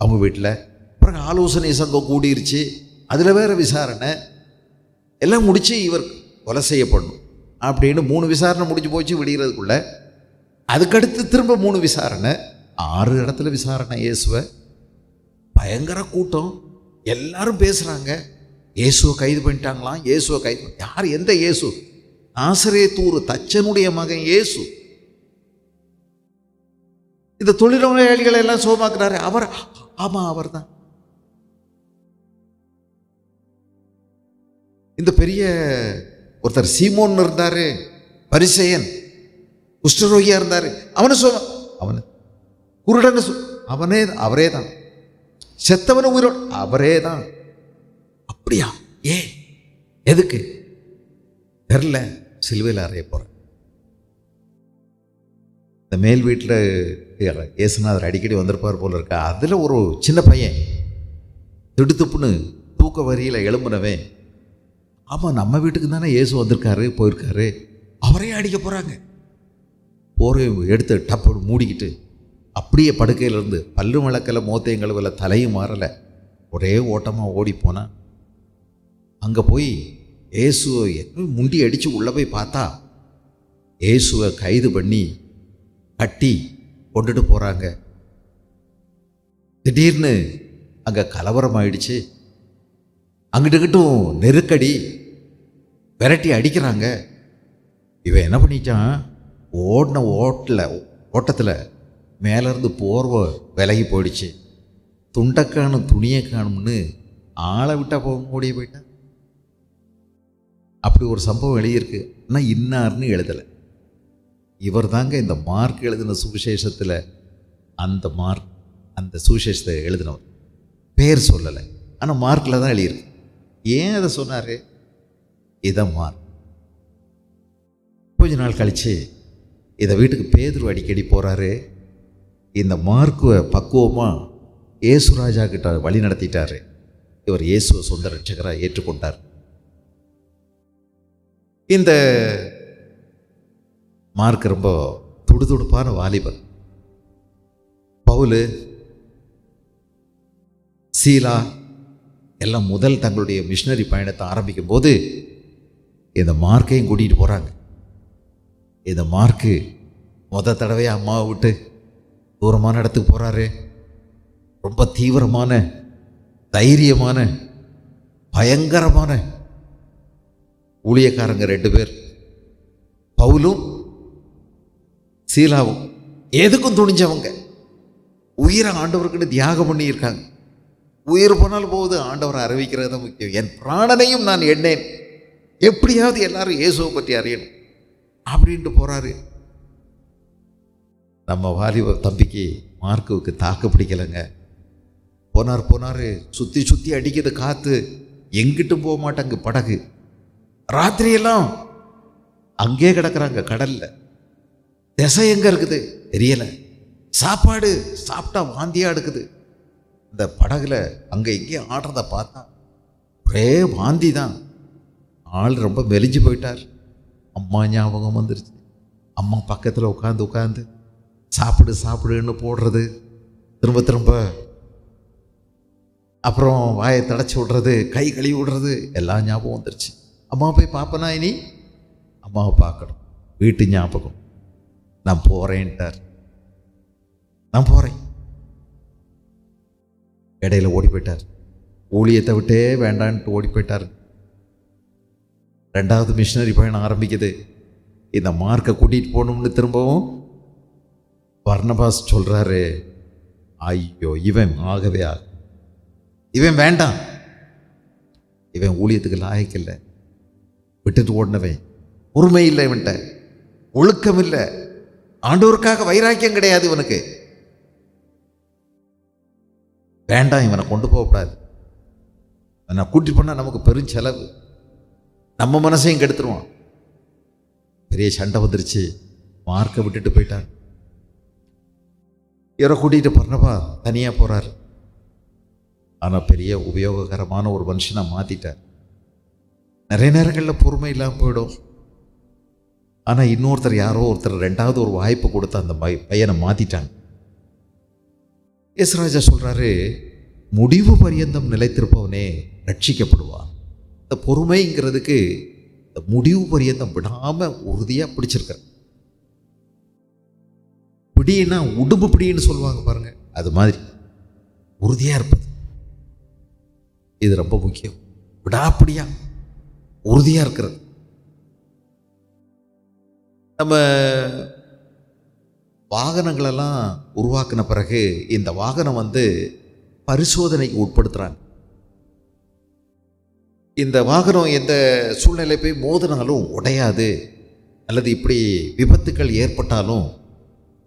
அவங்க வீட்டில். அப்புறம் ஆலோசனை சங்கம் கூடிருச்சு, அதில் வேறு விசாரணை எல்லாம் முடித்து இவர் கொலை செய்யப்படணும் அப்படின்னு 3 விசாரணை முடிஞ்சு போச்சு விடுகிறதுக்குள்ள. அதுக்கடுத்து திரும்ப 3 விசாரணை, 6 இடத்துல விசாரணை. இயேசுவை பயங்கர கூட்டம், எல்லாரும் பேசுகிறாங்க. இயேசுவை கைது பண்ணிட்டாங்களாம். இயேசுவை கைது யார்? எந்த இயேசு? நாசரேத்தூர் தச்சனுடைய மகன் இயேசு. இந்த தொழிலாளிகளை எல்லாம் சோமாக்குறாரு அவர். ஆமாம், அவர் தான். இந்த பெரிய ஒருத்தர் சீமோன் இருந்தார், பரிசேயன், குஷ்டரோகியா இருந்தார், அவனு குருடன்னு அவரே தான். செத்தவன உயிரோடு அவரே தான். அப்படியா? ஏன்? எதுக்கு தெரில. சிலுவையில் அறைய போகிறேன். இந்த மேல் வீட்டில் இயேசுநாதர் அடிக்கடி வந்திருப்பார் போல இருக்கா. அதில் ஒரு சின்ன பையன் திடுத்துப்புன்னு தூக்க வரியில் எழும்புனவன், ஆமாம் நம்ம வீட்டுக்கு தானே இயேசு வந்திருக்காரு போயிருக்காரு, அவரே அடிக்க போகிறாங்க. போரை எடுத்து டப்பு மூடிக்கிட்டு அப்படியே படுக்கையிலேருந்து பல்லு விளக்கலை, மோத்தையும் கழுவலை, தலையும் மாறலை, ஒரே ஓட்டமாக ஓடி போனான். அங்கே போய் இயேசுவை முண்டி அடித்து உள்ளே போய் பார்த்தா இயேசுவை கைது பண்ணி கட்டி கொண்டுட்டு போகிறாங்க. திடீர்னு அங்கே கலவரம் ஆயிடுச்சு. அங்கிட்டுக்கிட்டும் நெருக்கடி, விரட்டி அடிக்கிறாங்க. இவன் என்ன பண்ணிட்டான்? ஓட்டத்தில் மேலேருந்து போர்வை விலகி போயிடுச்சு. துண்டைக்கானும் துணியை காணும்னு ஆளை விட்டால் ஓடி போயிட்டான். அப்படி ஒரு சம்பவம் எழுதியிருக்கு. ஆனால் இன்னார்னு எழுதலை. இவர் தாங்க இந்த மார்க் எழுதின சுவிசேஷத்தில் அந்த சுவிசேஷத்தை எழுதினவர். பேர் சொல்லலை, ஆனால் மார்க்கில் தான் எழுதியிருக்கு. ஏன் அதை சொன்னார்? இதான் மார்க். கொஞ்ச நாள் கழித்து இதை வீட்டுக்கு பேதுரு அடிக்கடி போகிறாரு. இந்த மார்க்குவை பக்குவமாக இயேசுராஜா கிட்ட வழி நடத்திட்டார். இவர் இயேசுவை சொந்த ரட்சகராக ஏற்றுக்கொண்டார். இந்த மார்க் ரொம்ப துடுதுடுப்பான வாலிபர். பவுல், சீலா எல்லாம் முதல் தங்களுடைய மிஷினரி பயணத்தை ஆரம்பிக்கும் போது இந்த மார்க்கையும் கூட்டிகிட்டு போகிறாங்க. இந்த மார்க்கு தடவை அம்மாவை விட்டு தூரமான இடத்துக்கு போகிறாரு. ரொம்ப தீவிரமான, தைரியமான, பயங்கரமான ஊழியக்காரங்க 2 பேர், பவுலும் சீலாவும். எதுக்கும் துணிஞ்சவங்க, உயிரை ஆண்டவருக்குன்னு தியாகம் பண்ணியிருக்காங்க. உயிர் போனாலும் போகுது, ஆண்டவரை அறிவிக்கிறது தான் முக்கியம். என் பிராணனையும் நான் எண்ணேன், எப்படியாவது எல்லாரும் இயேசுவை பற்றி அறியணும் அப்படின்ட்டு போகிறாரு. நம்ம வாலிப தம்பிக்கு மார்க்குவுக்கு தாக்கு பிடிக்கலைங்க. போனார் சுற்றி சுற்றி அடிக்கிறது காற்று, எங்கிட்டும் போக மாட்டாங்க படகு. ராத்திரியெல்லாம் அங்கே கிடக்குறாங்க கடலில். திசை எங்கே இருக்குது தெரியலை. சாப்பாடு சாப்பிட்டா வாந்தியாக எடுக்குது. இந்த படகுல அங்கே இங்கே ஆடுறத பார்த்தா ஒரே வாந்தி தான். ஆள் ரொம்ப மெலிஞ்சு போயிட்டார். அம்மா ஞாபகம் வந்துருச்சு. அம்மா பக்கத்தில் உட்காந்து சாப்பிடுன்னு போடுறது, திரும்ப அப்புறம் வாயை தடைச்சி விடுறது, கை கழுவி விடுறது, எல்லாம் ஞாபகம் வந்துருச்சு. அம்மா போய் பார்ப்பனா, இனி அம்மாவை பார்க்கணும், வீட்டு ஞாபகம். நான் போகிறேன்ட்டார். நான் போகிறேன். இடையில ஓடி போயிட்டார். ஊழியத்தை விட்டே வேண்டான்ட்டு ஓடி போயிட்டார். 2வது மிஷினரி பயணம் ஆரம்பிக்குது. இந்த மார்க்கை கூட்டிகிட்டு போகணும்னு திரும்பவும் பர்னபாஸ் சொல்கிறாரு, ஐயோ இவன் ஆகவே இவன் வேண்டாம், இவன் ஊழியத்துக்கு லாயக்கில்லை, விட்டுட்டு ஓடினவன், பொறுமை இல்லை, இவன்ட்ட ஒழுக்கம் இல்லை, ஆண்டவருக்காக வைராக்கியம் கிடையாது இவனுக்கு, வேண்டாம், இவனை கொண்டு போகக்கூடாது, நான் கூட்டிட்டு போனால் நமக்கு பெரும் செலவு, நம்ம மனசையும் கெடுத்துருவான். பெரிய சண்டை வந்துருச்சு. மார்க்கை விட்டுட்டு போயிட்டார். இவரை கூட்டிகிட்டு பர்னபா தனியாக போகிறார். ஆனால் பெரிய உபயோககரமான ஒரு மனுஷனை மாற்றிட்டார். நிறைய நேரங்களில் பொறுமை இல்லாமல் போயிடும். ஆனால் இன்னொருத்தர், யாரோ ஒருத்தர் 2வது ஒரு வாய்ப்பு கொடுத்து அந்த பையனை மாற்றிட்டாங்க. இயேசுராஜா சொல்கிறாரு, முடிவு பரியந்தம் நிலைத்திருப்பவனே ரட்சிக்கப்படுவான். இந்த பொறுமைங்கிறதுக்கு இந்த முடிவு பரியந்தம் விடாமல் உறுதியாக பிடிச்சிருக்கார். பிடின்னா உடும்பு பிடின்னு சொல்லுவாங்க பாருங்க, அது மாதிரி உறுதியாக இருப்பது, இது ரொம்ப முக்கியம். விடாப்பிடியா உறுதியாக இருக்கிறது. நம்ம வாகனங்களெல்லாம் உருவாக்கின பிறகு இந்த வாகனம் பரிசோதனைக்கு உட்படுத்துகிறாங்க. இந்த வாகனம் எந்த சூழ்நிலை போய் மோதினாலும் உடையாது, அல்லது இப்படி விபத்துக்கள் ஏற்பட்டாலும்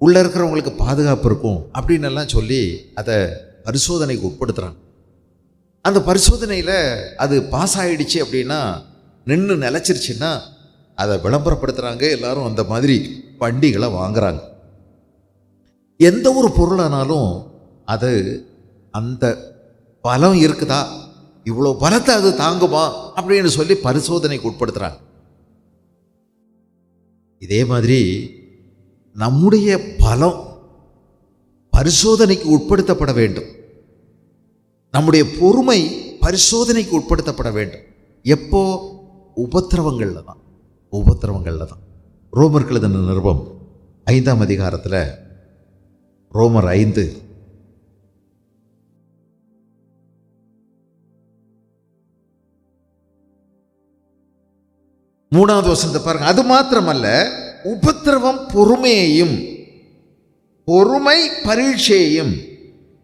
உள்ளே இருக்கிறவங்களுக்கு பாதுகாப்பு இருக்கும் அப்படின்னு எல்லாம் சொல்லி அதை பரிசோதனைக்கு உட்படுத்துகிறாங்க. அந்த பரிசோதனையில் அது பாஸ் ஆகிடுச்சு அப்படின்னா, நின்று நிலச்சிருச்சுன்னா அதை விளம்பரப்படுத்துகிறாங்க. எல்லாரும் அந்த மாதிரி வண்டிகளை வாங்குறாங்க. எந்த ஒரு பொருளானாலும் அது அந்த பலம் இருக்குதா, இவ்வளோ பலத்தை அது தாங்குமா அப்படின்னு சொல்லி பரிசோதனைக்கு உட்படுத்துகிறாங்க. இதே மாதிரி நம்முடைய பலம் பரிசோதனைக்கு உட்படுத்தப்பட வேண்டும். நம்முடைய பொறுமை பரிசோதனைக்கு உட்படுத்தப்பட வேண்டும். எப்போ? உபத்திரவங்களில் தான். ரோமர்கள் எழுதின நிருபம் 5ஆம் அதிகாரத்தில், ரோமர் 5 3வது வசனத்தை பாருங்க. அது மாத்திரமல்ல, உபத்திரவம் பொறுமையையும், பொறுமை பரீட்சையையும்,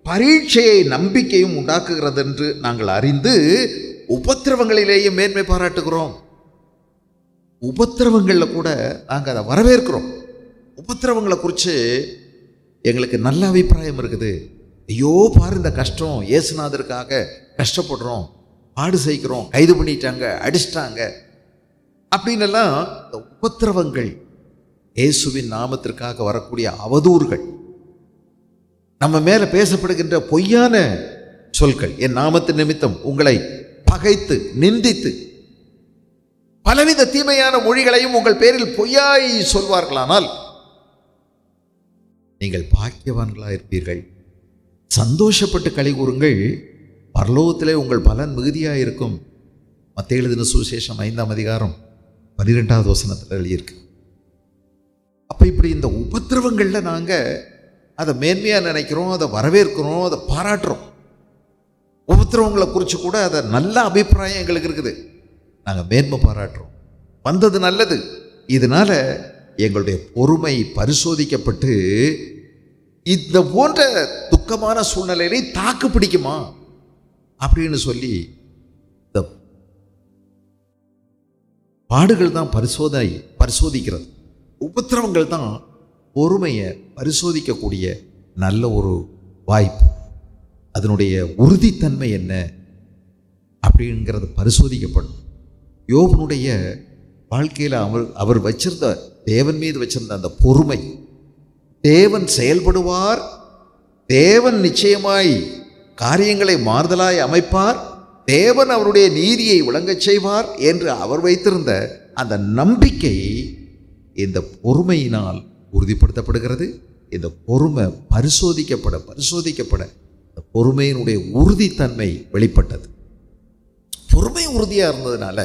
பரீட்சையை நம்பிக்கையும் உண்டாக்குகிறது என்று நாங்கள் அறிந்து உபத்திரவங்களிலேயே மேன்மை பாராட்டுகிறோம். உபத்திரவங்களில் கூட நாங்கள் அதை வரவேற்கிறோம். உபத்திரவங்களை குறித்து எங்களுக்கு நல்ல அபிப்பிராயம் இருக்குது. ஐயோ பாரு இந்த கஷ்டம், இயேசுநாதருக்காக கஷ்டப்படுறோம், பாடு செய்கிறோம், கைது பண்ணிட்டாங்க, அடிச்சிட்டாங்க அப்படின்னெல்லாம். இந்த உபத்திரவங்கள் இயேசுவின் நாமத்திற்காக வரக்கூடிய அவதூறுகள், நம்ம மேலே பேசப்படுகின்ற பொய்யான சொற்கள், என் நாமத்தின் நிமித்தம் உங்களை பகைத்து நிந்தித்து பலவித தீமையான மொழிகளையும் உங்கள் பேரில் பொய்யாய் சொல்வார்களானால் நீங்கள் பாக்கியவான்களாக இருப்பீர்கள், சந்தோஷப்பட்டு களி கூறுங்கள், பரலோகத்திலே உங்கள் பலன் மிகுதியாக இருக்கும். மத்தேயு எழுதின சுவிசேஷம் 5ஆம் அதிகாரம் 12வது வசனத்தில் எழுதியிருக்கு. அப்போ இப்படி இந்த உபத்திரவங்களில் நாங்கள் அதை மேன்மையாக நினைக்கிறோம், அதை வரவேற்கிறோம், அதை பாராட்டுறோம். உபத்திரவங்களை குறித்து கூட அதை நல்ல அபிப்பிராயம் எங்களுக்கு இருக்குது, நாங்கள் மேன்மை பாராட்டுறோம். வந்தது நல்லது. இதனால எங்களுடைய பொறுமை பரிசோதிக்கப்பட்டு இந்த போன்ற துக்கமான சூழ்நிலையிலே தாக்கு பிடிக்குமா அப்படின்னு சொல்லி இந்த பாடுகள் தான் பரிசோதிக்கிறது. உபத்திரவங்கள் தான் பொறுமையை பரிசோதிக்கக்கூடிய நல்ல ஒரு வாய்ப்பு. அதனுடைய உறுதித்தன்மை என்ன அப்படிங்கிறது பரிசோதிக்கப்படும். யோபனுடைய வாழ்க்கையில் அவர் வச்சிருந்த தேவன் மீது வச்சிருந்த அந்த பொறுமை, தேவன் செயல்படுவார், தேவன் நிச்சயமாய் காரியங்களை மாறுதலாய் அமைப்பார், தேவன் அவருடைய நீதியை விளங்கச் செய்வார் என்று அவர் வைத்திருந்த அந்த நம்பிக்கை இந்த பொறுமையினால் உறுதிப்படுத்தப்படுகிறது. இந்த பொறுமை பரிசோதிக்கப்பட இந்த பொறுமையினுடைய உறுதித்தன்மை வெளிப்பட்டது. பொறுமை உறுதியாக இருந்ததுனால,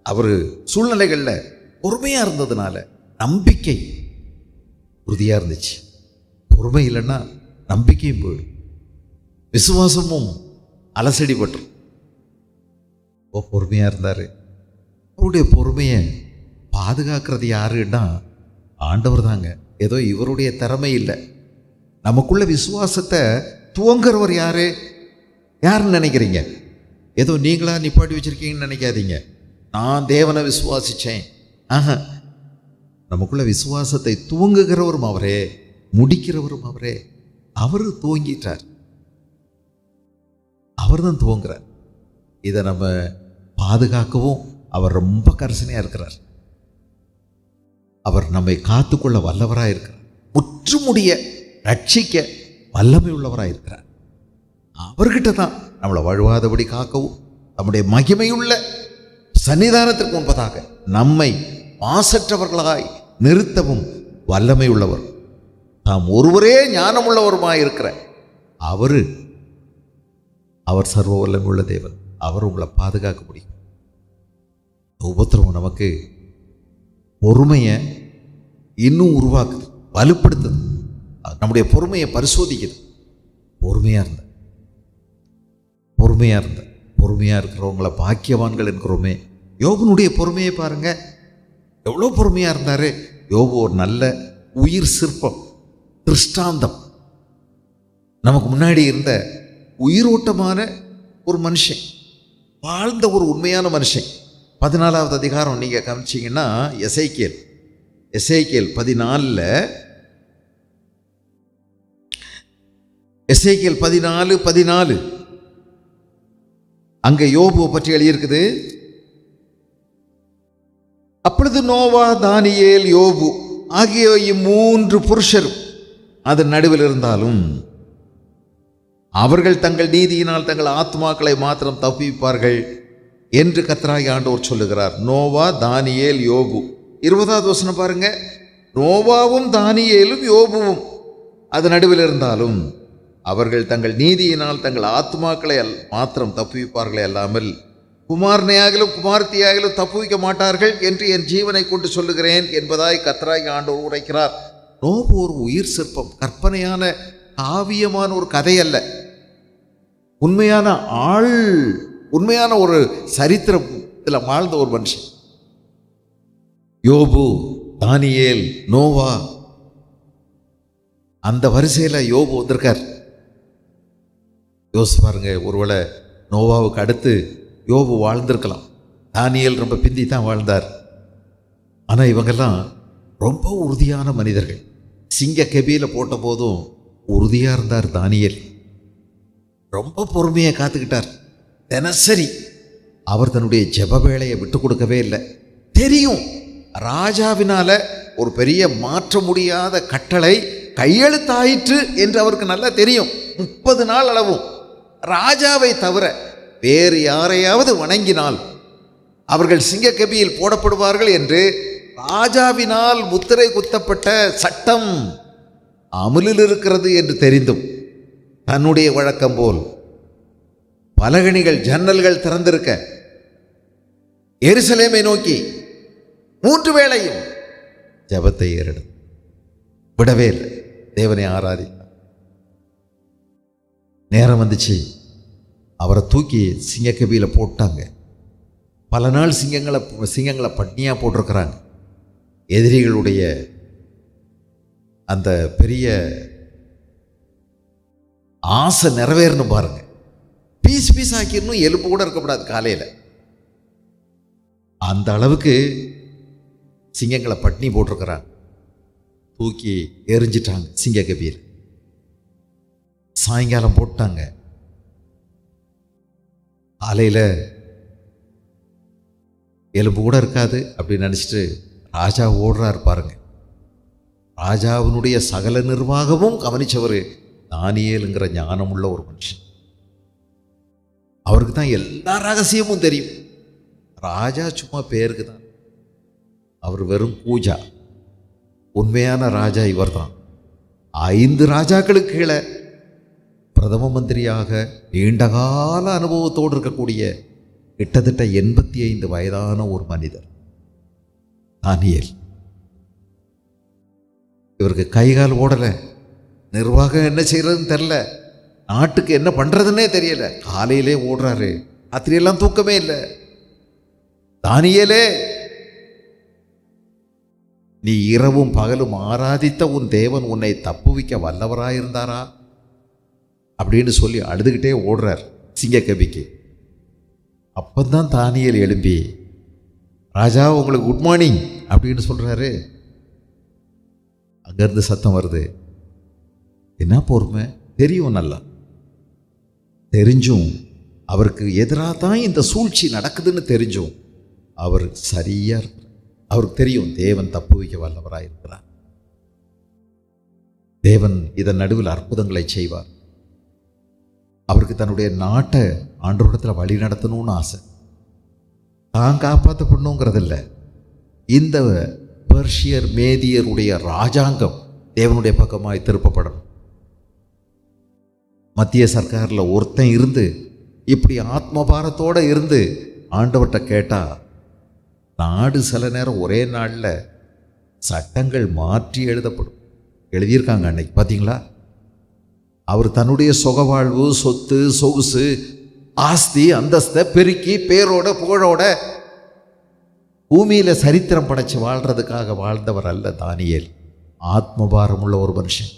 அவர் சூழ்நிலைகளில் பொறுமையாக இருந்ததுனால நம்பிக்கை உறுதியாக இருந்துச்சு. பொறுமை இல்லைன்னா நம்பிக்கையும் போயிடும், விசுவாசமும் அலசடிப்பட்டு. பொறுமையாக இருந்தார். அவருடைய பொறுமையை பாதுகாக்கிறது யாருன்னா ஆண்டவர் தாங்க. ஏதோ இவருடைய திறமை இல்லை. நமக்குள்ள விசுவாசத்தை துவங்குறவர் யாருன்னு நினைக்கிறீங்க? ஏதோ நீங்களா நிப்பாட்டி வச்சிருக்கீங்கன்னு நினைக்காதீங்க. நான் தேவனை விசுவாசித்தேன். நமக்குள்ள விசுவாசத்தை துவங்குகிறவரும் அவரே, முடிக்கிறவரும் அவரே. அவர் துவங்கிட்டார், அவர் தான் துவங்குறார். இதை நம்ம பாதுகாக்கவும் அவர் ரொம்ப கரிசனையாக இருக்கிறார். அவர் நம்மை காத்துக்கொள்ள வல்லவராக இருக்கிறார், முற்றுமுடிய ரட்சிக்க வல்லமை உள்ளவராக இருக்கிறார். அவர்கிட்ட தான் நம்மளை வழுவாதபடி காக்கவும், நம்முடைய மகிமையுள்ள சன்னிதானத்திற்கு முன்பதாக நம்மை மாசற்றவர்களாய் நிறுத்தவும் வல்லமை உள்ளவர். தாம் ஒருவரே ஞானமுள்ளவருமாய் இருக்கிற அவர் சர்வ வல்லமை உள்ள தேவன். அவர் உங்களை பாதுகாக்க முடியும். உபத்திரவம் நமக்கு பொறுமையை இன்னும் உருவாக்குது, வலுப்படுத்துது, நம்முடைய பொறுமையை பரிசோதிக்குது. பொறுமையாக இருக்கிறவங்களை பாக்கியவான்கள் என்கிறோமே. யோபனுடைய பொறுமையை பாருங்க, எவ்வளோ பொறுமையாக இருந்தார். யோபு ஒரு நல்ல உயிர் சிற்பம், திருஷ்டாந்தம். நமக்கு முன்னாடி இருந்த உயிரோட்டமான ஒரு மனுஷன், வாழ்ந்த ஒரு உண்மையான மனுஷன். 14வது அதிகாரம் நீங்கள் கவனிச்சிங்கன்னா எசேக்கியேல் 14 எசேக்கியேல் 14 அங்கே யோபுவை பற்றி எழுதியிருக்குது. அப்பொழுது நோவா, தானியேல், யோபு ஆகிய 3 புருஷரும் அதன் நடுவில் இருந்தாலும் அவர்கள் தங்கள் நீதியினால் தங்கள் ஆத்மாக்களை மாத்திரம் தப்பிப்பார்கள் என்று கர்த்தராகிய ஆண்டவர் சொல்லுகிறார். நோவா, தானியேல், யோபு. 20வது வசனம் பாருங்க. நோவாவும் தானியேலும் யோபுவும் அது நடுவில் இருந்தாலும் அவர்கள் தங்கள் நீதியினால் தங்கள் ஆத்மாக்களை மாத்திரம் தப்புவிப்பார்களே அல்லாமல் குமாரனையாகிலும் குமாரத்தியாகிலும் தப்புவிக்க மாட்டார்கள் என்று என் ஜீவனை கொண்டு சொல்லுகிறேன் என்பதாய் கர்த்தராகிய ஆண்டவர் உரைக்கிறார். நோபு ஒரு உயிர் சிற்பம், கற்பனையான காவியமான ஒரு கதை அல்ல, உண்மையான ஒரு சரித்திரத்தில் வாழ்ந்த ஒரு மனுஷன். யோபு, தானியேல், நோவா, அந்த வரிசையில் யோபு வந்திருக்கார். யோசிச்சு பாருங்க, ஒருவேளை நோவாவுக்கு அடுத்து யோபு வாழ்ந்திருக்கலாம். தானியேல் ரொம்ப பிந்தி தான் வாழ்ந்தார். ஆனால் இவங்கெல்லாம் ரொம்ப உறுதியான மனிதர்கள். சிங்க கெபியில போட்ட போதும் உறுதியாக இருந்தார் தானியேல். ரொம்ப பொறுமையை காத்துக்கிட்டார். தினசரி அவர் தன்னுடைய ஜெப வேளையை விட்டு கொடுக்கவே இல்லை. தெரியும், ராஜாவினால ஒரு பெரிய மாற்ற முடியாத கட்டளை கையெழுத்தாயிற்று என்று அவருக்கு நல்லா தெரியும். 30 நாள் அளவும் ராஜாவை தவிர வேறு யாரையாவது வணங்கினால் அவர்கள் சிங்கக்கபியில் போடப்படுவார்கள் என்று ராஜாவினால் முத்திரை குத்தப்பட்ட சட்டம் அமலில் இருக்கிறது என்று தெரிந்தும் தன்னுடைய வழக்கம் போல் பலகணிகள், ஜன்னல்கள் திறந்திருக்க எருசலேமை நோக்கி 3 வேளையும் ஜெபத்தை ஏறெடுத்தார். விடவே இல்லை, தேவனை ஆராதித்தார். நேரம் வந்துச்சு, அவரை தூக்கி சிங்கக்கவியில் போட்டாங்க. பல நாள் சிங்கங்களை பட்னியாக போட்டிருக்கிறாங்க. எதிரிகளுடைய அந்த பெரிய ஆசை நிறைவேறணும் பாருங்க. பீஸ் பீஸ் ஆக்கிடணும், எலும்பு கூட இருக்கக்கூடாது காலையில். அந்த அளவுக்கு சிங்கங்களை பட்னி போட்டிருக்கிறாங்க. தூக்கி எரிஞ்சிட்டாங்க சிங்கக்கவியில். சாயங்காலம் போட்டாங்க. காலையில் எலும்பு கூட இருக்காது அப்படின்னு நினச்சிட்டு ராஜா ஓடுறாரு பாருங்க. ராஜாவினுடைய சகல நிர்வாகமும் கவனிச்சவர் தானியேலுங்கிற ஞானமுள்ள ஒரு மனுஷன். அவருக்கு தான் எல்லா ரகசியமும் தெரியும். ராஜா சும்மா பேருக்கு தான், அவர் வெறும் கூஜா. உண்மையான ராஜா இவர் தான். 5 ராஜாக்களுக்கு கீழே பிரதம மந்திரியாக நீண்டகால அனுபவத்தோடு இருக்கக்கூடிய கிட்டத்தட்ட 85 வயதான ஒரு மனிதர் தானியேல். இவருக்கு கைகால் ஓடலை, நிர்வாகம் என்ன செய்யறதுன்னு தெரில, நாட்டுக்கு என்ன பண்ணுறதுன்னே தெரியல. காலையிலே ஓடுறாரு, ராத்திரியெல்லாம் தூக்கமே இல்லை. தானியேலே, நீ இரவும் பகலும் ஆராதித்த உன் தேவன் உன்னை தப்புவிக்க வல்லவராயிருந்தாரா அப்படின்னு சொல்லி அழுதுகிட்டே ஓடுறார் சிங்கக்கவிக்கு. அப்போதான் தானியேல் எழும்பி, ராஜா உங்களுக்கு குட் மார்னிங் அப்படின்னு சொல்கிறாரு. அங்கேருந்து சத்தம் வருது, என்ன பொறுமை, தெரியும், நல்லா தெரிஞ்சும் அவருக்கு எதிராக தான் இந்த சூழ்ச்சி நடக்குதுன்னு தெரிஞ்சும் அவர் சரியா இருக்கிறார். அவருக்கு தெரியும் தேவன் தப்பு வைக்க வல்லவராக இருக்கிறார். தேவன் இதன் நடுவில் அற்புதங்களை செய்வார். அவருக்கு தன்னுடைய நாட்டை ஆண்டவரிடத்தில் வழி நடத்தணும்னு ஆசை. தான் காப்பாற்றப்படணுங்கிறதில்ல, இந்த பெர்ஷியர் மேதியருடைய ராஜாங்கம் தேவனுடைய பக்கமாய் திருப்பப்படணும். மத்திய சர்க்காரில் ஒருத்தன் இருந்து இப்படி ஆத்மபாரத்தோடு இருந்து ஆண்டவர்கிட்ட கேட்டால், நாடு சில நேரம் ஒரே நாளில் சட்டங்கள் மாற்றி எழுதப்படும். எழுதியிருக்காங்க அன்னைக்கு, பார்த்தீங்களா? அவர் தன்னுடைய சுகவாழ்வு, சொத்து, சொகுசு, ஆஸ்தி, அந்தஸ்தை பெருக்கி பேரோட புகழோட பூமியில் சரித்திரம் படைச்சு வாழ்கிறதுக்காக வாழ்ந்தவர் அல்ல தானியேல். ஆத்மபாரம் உள்ள ஒரு மனுஷன்.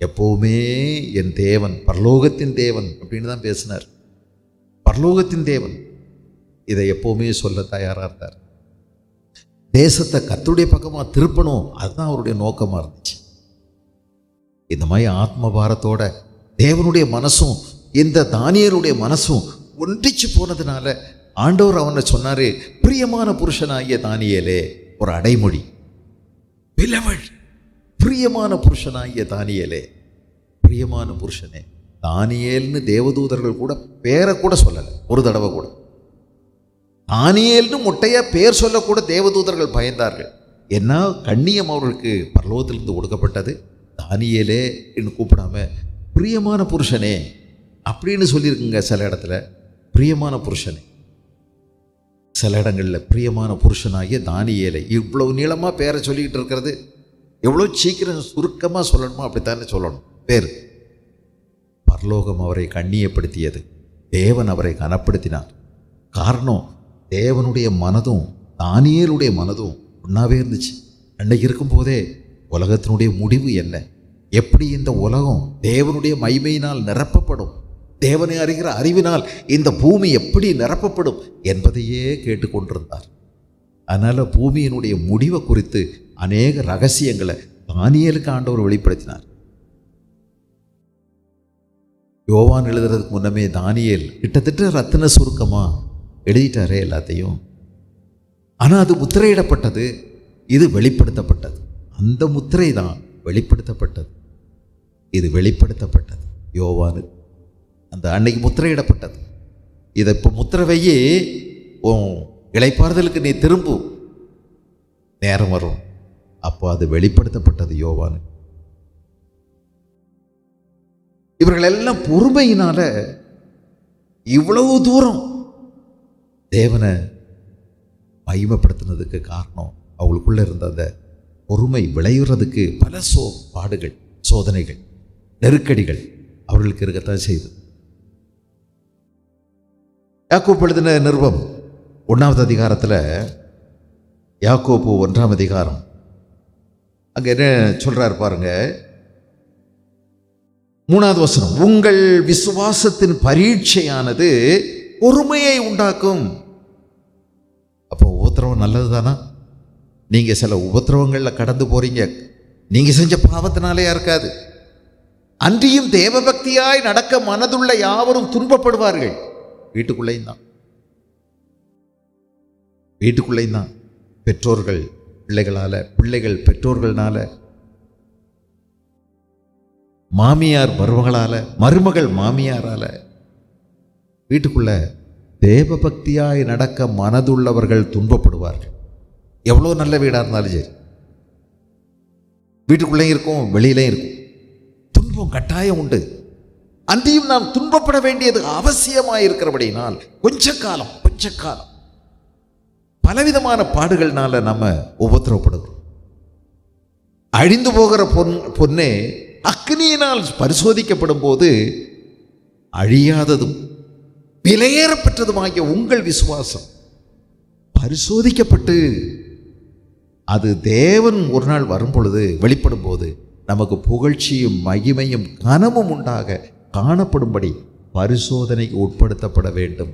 எப்போவுமே என் தேவன் பரலோகத்தின் தேவன் அப்படின்னு தான் பேசினார். பரலோகத்தின் தேவன் இதை எப்போவுமே சொல்ல தயாராக இருந்தார். தேசத்தை கர்த்தருடைய பக்கமாக திருப்பணும், அதுதான் அவருடைய நோக்கமாக இருந்துச்சு. இந்த மாதிரி ஆத்மபாரத்தோட தேவனுடைய மனசும் இந்த தானியேலுடைய மனசும் ஒன்றிச்சு போனதுனால ஆண்டவர் அவனை சொன்னார், பிரியமான புருஷனாகிய தானியேலே. ஒரு அடைமொழி, பிலவள், பிரியமான புருஷனாகிய தானியேலே, பிரியமான புருஷனே. தானியேல்னு தேவதூதர்கள் கூட பேரை கூட சொல்லலை ஒரு தடவை கூட. தானியேல்னு முட்டையா பேர் சொல்லக்கூட தேவதூதர்கள் பயந்தார்கள். ஏன்னா கண்ணியம் அவர்களுக்கு பரலோகத்திலிருந்து கொடுக்கப்பட்டது. தானியேலே என்று கூப்பிடாம பிரியமான புருஷனே அப்படின்னு சொல்லியிருக்குங்க. சில இடத்துல பிரியமான புருஷனே, சில இடங்களில் பிரியமான புருஷனாகிய தானியேலே. இவ்வளவு நீளமாக பேரை சொல்லிக்கிட்டு இருக்கிறது, எவ்வளோ சீக்கிரம் சுருக்கமாக சொல்லணுமோ அப்படித்தானே சொல்லணும் பேர். பரலோகம் அவரை கண்ணியப்படுத்தியது, தேவன் அவரை கனப்படுத்தினார். காரணம், தேவனுடைய மனதும் தானியேலுடைய மனதும் ஒன்றாவே இருந்துச்சு. அன்னைக்கு இருக்கும்போதே உலகத்தினுடைய முடிவு என்ன, எப்படி இந்த உலகம் தேவனுடைய மகிமையினால் நிரப்பப்படும், தேவனை அறிகிற அறிவினால் இந்த பூமி எப்படி நிரப்பப்படும் என்பதையே கேட்டுக்கொண்டிருந்தார். அதனால் பூமியினுடைய முடிவை குறித்து அநேக ரகசியங்களை தானியேலுக்கு ஆண்டவர் வெளிப்படுத்தினார். யோவான் எழுதுறதுக்கு முன்னமே தானியேல் கிட்டத்தட்ட ரத்தின சுருக்கமாக எழுதிட்டாரே எல்லாத்தையும். ஆனால் அது முத்திரையிடப்பட்டது, இது வெளிப்படுத்தப்பட்டது. அந்த முத்திரை தான் வெளிப்படுத்தப்பட்டது, இது வெளிப்படுத்தப்பட்டது யோவானு. அந்த அன்னைக்கு முத்திரையிடப்பட்டது. இதை இப்போ முத்திரை வையே, உன் இளைப்பாறுதலுக்கு நீ திரும்பும் நேரம் வரும். அப்போ அது வெளிப்படுத்தப்பட்டது யோவானு. இவர்கள் எல்லாம் பொறுமையினால இவ்வளவு தூரம் தேவனை மகிமைப்படுத்தினதுக்கு காரணம் அவங்களுக்குள்ள இருந்த அந்த பொறுமை விளையுறதுக்கு பல பாடுகள், சோதனைகள், நெருக்கடிகள் அவர்களுக்கு இருக்கத்தான் செய்து. யாக்கோப்பு எழுதின நிருபம் 1வது அதிகாரத்தில், யாக்கோப்பு 1ஆம் அதிகாரம், அங்கே என்ன சொல்றார் பாருங்க, 3வது வசனம், உங்கள் விசுவாசத்தின் பரீட்சையானது பொறுமையை உண்டாக்கும். அப்போ உபத்திரவம் நல்லது தானா? நீங்க சில உபத்திரவங்களில் கடந்து போறீங்க, நீங்க செஞ்ச பாவத்தினாலேயா இருக்காது. அன்றியும் தேவபக்தியாய் நடக்க மனதுள்ள யாவரும் துன்பப்படுவார்கள். வீட்டுக்குள்ளேயும் தான் பெற்றோர்கள் பிள்ளைகளால, பிள்ளைகள் பெற்றோர்களால, மாமியார் மருமகளால, மருமகள் மாமியாரால, வீட்டுக்குள்ள தேவபக்தியாய் நடக்க மனதுள்ளவர்கள் துன்பப்படுவார்கள். எவ்வளோ நல்ல வீடாக இருந்தாலும் சரி, வீட்டுக்குள்ளேயும் இருக்கும், வெளியிலையும் இருக்கும், துன்பம் கட்டாயம் உண்டு. அன்றியும் நாம் துன்பப்பட வேண்டியது அவசியமாக இருக்கிறபடினால் கொஞ்ச காலம் பலவிதமான பாடுகள்னால நம்ம உபத்திரவப்படுகிறோம். அழிந்து போகிற பொன்னே அக்னியினால் பரிசோதிக்கப்படும் போது அழியாததும் விலையேறப்பட்டதுமாகிய உங்கள் விசுவாசம் பரிசோதிக்கப்பட்டு அது தேவன் ஒரு நாள் வரும் பொழுது, வெளிப்படும் போது நமக்கு புகழ்ச்சியும் மகிமையும் கனமும் உண்டாக காணப்படும்படி பரிசோதனைக்கு உட்படுத்தப்பட வேண்டும்.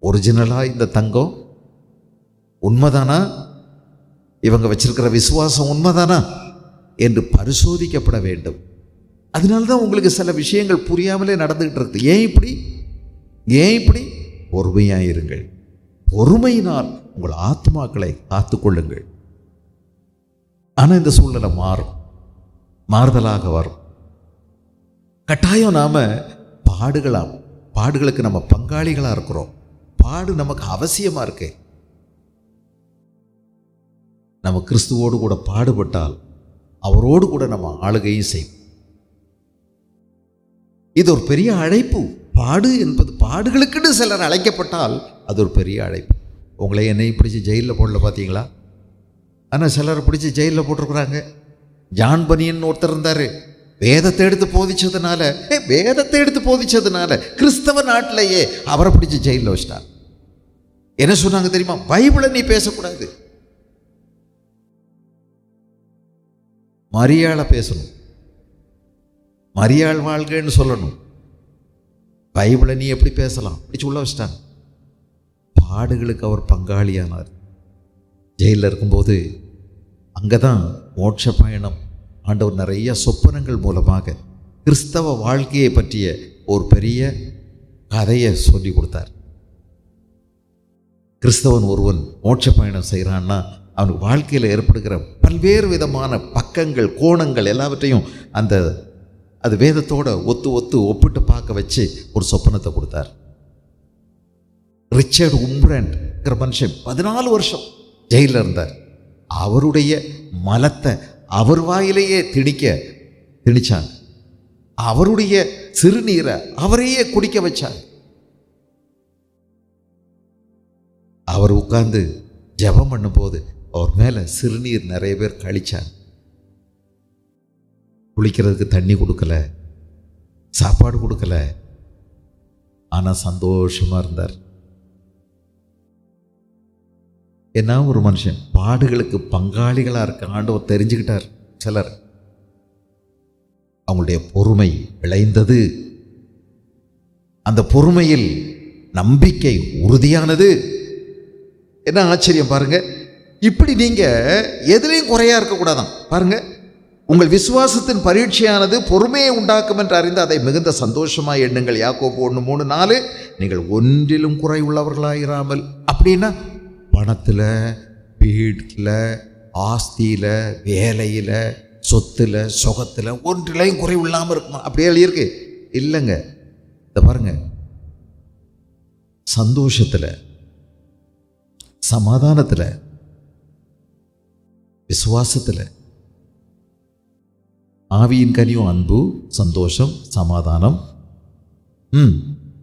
ஒரிஜினலா இந்த தங்கம் உண்மைதானா, இவங்க வச்சிருக்கிற விசுவாசம் உண்மைதானா என்று பரிசோதிக்கப்பட வேண்டும். அதனால்தான் உங்களுக்கு சில விஷயங்கள் புரியாமலே நடந்துகிட்டு இருக்கு. ஏன் இப்படி? பொறுமையாயிருங்கள். பொறுமையினால் உங்கள் ஆத்மாக்களை காத்துக்கொள்ளுங்கள். ஆனால் இந்த சூழ்நிலை மாறுதலாக வரும். கட்டாயம் நாம பாடுகளுக்கு நம்ம பங்காளிகளா இருக்கிறோம். பாடு நமக்கு அவசியமா இருக்கு. நம்ம கிறிஸ்துவோடு கூட பாடுபட்டால் அவரோடு கூட நம்ம ஆளுகையும் செய்வோம். இது ஒரு பெரிய அழைப்பு. பாடு என்பது, பாடுகளுக்குன்னு சிலர் அழைக்கப்பட்டால் அது ஒரு பெரிய அழைப்பு. உங்களை என்னையும் பிடிச்சி ஜெயிலில் போடல பார்த்தீங்களா? ஆனால் சிலரை பிடிச்சி ஜெயிலில் போட்டிருக்கிறாங்க. ஜான் பனியன் ஒருத்தர் இருந்தார். வேதத்தை எடுத்து போதிச்சதுனால கிறிஸ்தவ நாட்டிலேயே அவரை பிடிச்சி ஜெயிலில் வச்சிட்டார். என்ன சொன்னாங்க தெரியுமா? பைபிளை நீ பேசக்கூடாது, மரியாளை பேசணும், மரியாள் வாழ்கன்னு சொல்லணும், பைபிளை நீ எப்படி பேசலாம் பிடிச்சி உள்ள வச்சிட்டாங்க. பாடுகளுக்கு அவர் பங்காளியானார். ஜெயிலில் இருக்கும்போது அங்கே தான் மோட்ச பயணம். ஆண்டவர் நிறைய சொப்பனங்கள் மூலமாக கிறிஸ்தவ வாழ்க்கையை பற்றிய ஒரு பெரிய கதையை சொல்லி கொடுத்தார். கிறிஸ்தவன் ஒருவன் மோட்ச பயணம் செய்கிறான்னா அவனுக்கு வாழ்க்கையில் ஏற்படுகிற பல்வேறு விதமான பக்கங்கள், கோணங்கள் எல்லாவற்றையும் அது வேதத்தோட ஒப்பிட்டு பார்க்க வச்சு ஒரு சொப்பனத்தை கொடுத்தார். ரிச்சர்ட் உம்ப்ரண்ட்ங்கிற மனுஷன் 14 வருஷம் ஜெயிலில் இருந்தார். அவருடைய மலத்தை அவர் வாயிலேயே திணிச்சாங்க. அவருடைய சிறுநீரை அவரையே குடிக்க வச்சாங்க. அவர் உட்கார்ந்து ஜெபம் பண்ணும்போது அவர் மேலே சிறுநீர் நிறைய பேர் கழிச்சாங்க. குளிக்கிறதுக்கு தண்ணி கொடுக்கல, சாப்பாடு கொடுக்கல, ஆனால் சந்தோஷமாக இருந்தார். என்ன ஒரு மனுஷன் பாடுகளுக்கு பங்காளிகளாக இருக்க ஆண்டவர் தெரிஞ்சுக்கிட்டார். சிலர் அவங்களுடைய பொறுமை விளைந்தது, அந்த பொறுமையில் நம்பிக்கை உறுதியானது. என்ன ஆச்சரியம் பாருங்க! இப்படி நீங்க எதிலையும் குறையா இருக்கக்கூடாதான். பாருங்க, உங்கள் விசுவாசத்தின் பரீட்சையானது பொறுமையை உண்டாக்கும் என்று அறிந்து அதை மிகுந்த சந்தோஷமாக எண்ணுங்கள். யாக்கோபு 1:3-4. நீங்கள் ஒன்றிலும் குறை உள்ளவர்களாயிராமல். அப்படின்னா பணத்தில், வீட்டில், ஆஸ்தியில், வேலையில், சொத்தில், சுகத்தில் ஒன்றிலையும் குறை இல்லாமல் இருக்குமா? அப்படியே எழுதியிருக்கு. இல்லைங்க. இதை பாருங்க, சந்தோஷத்தில், சமாதானத்தில், விசுவாசத்தில், ஆவியின் கனியும் அன்பு, சந்தோஷம், சமாதானம்,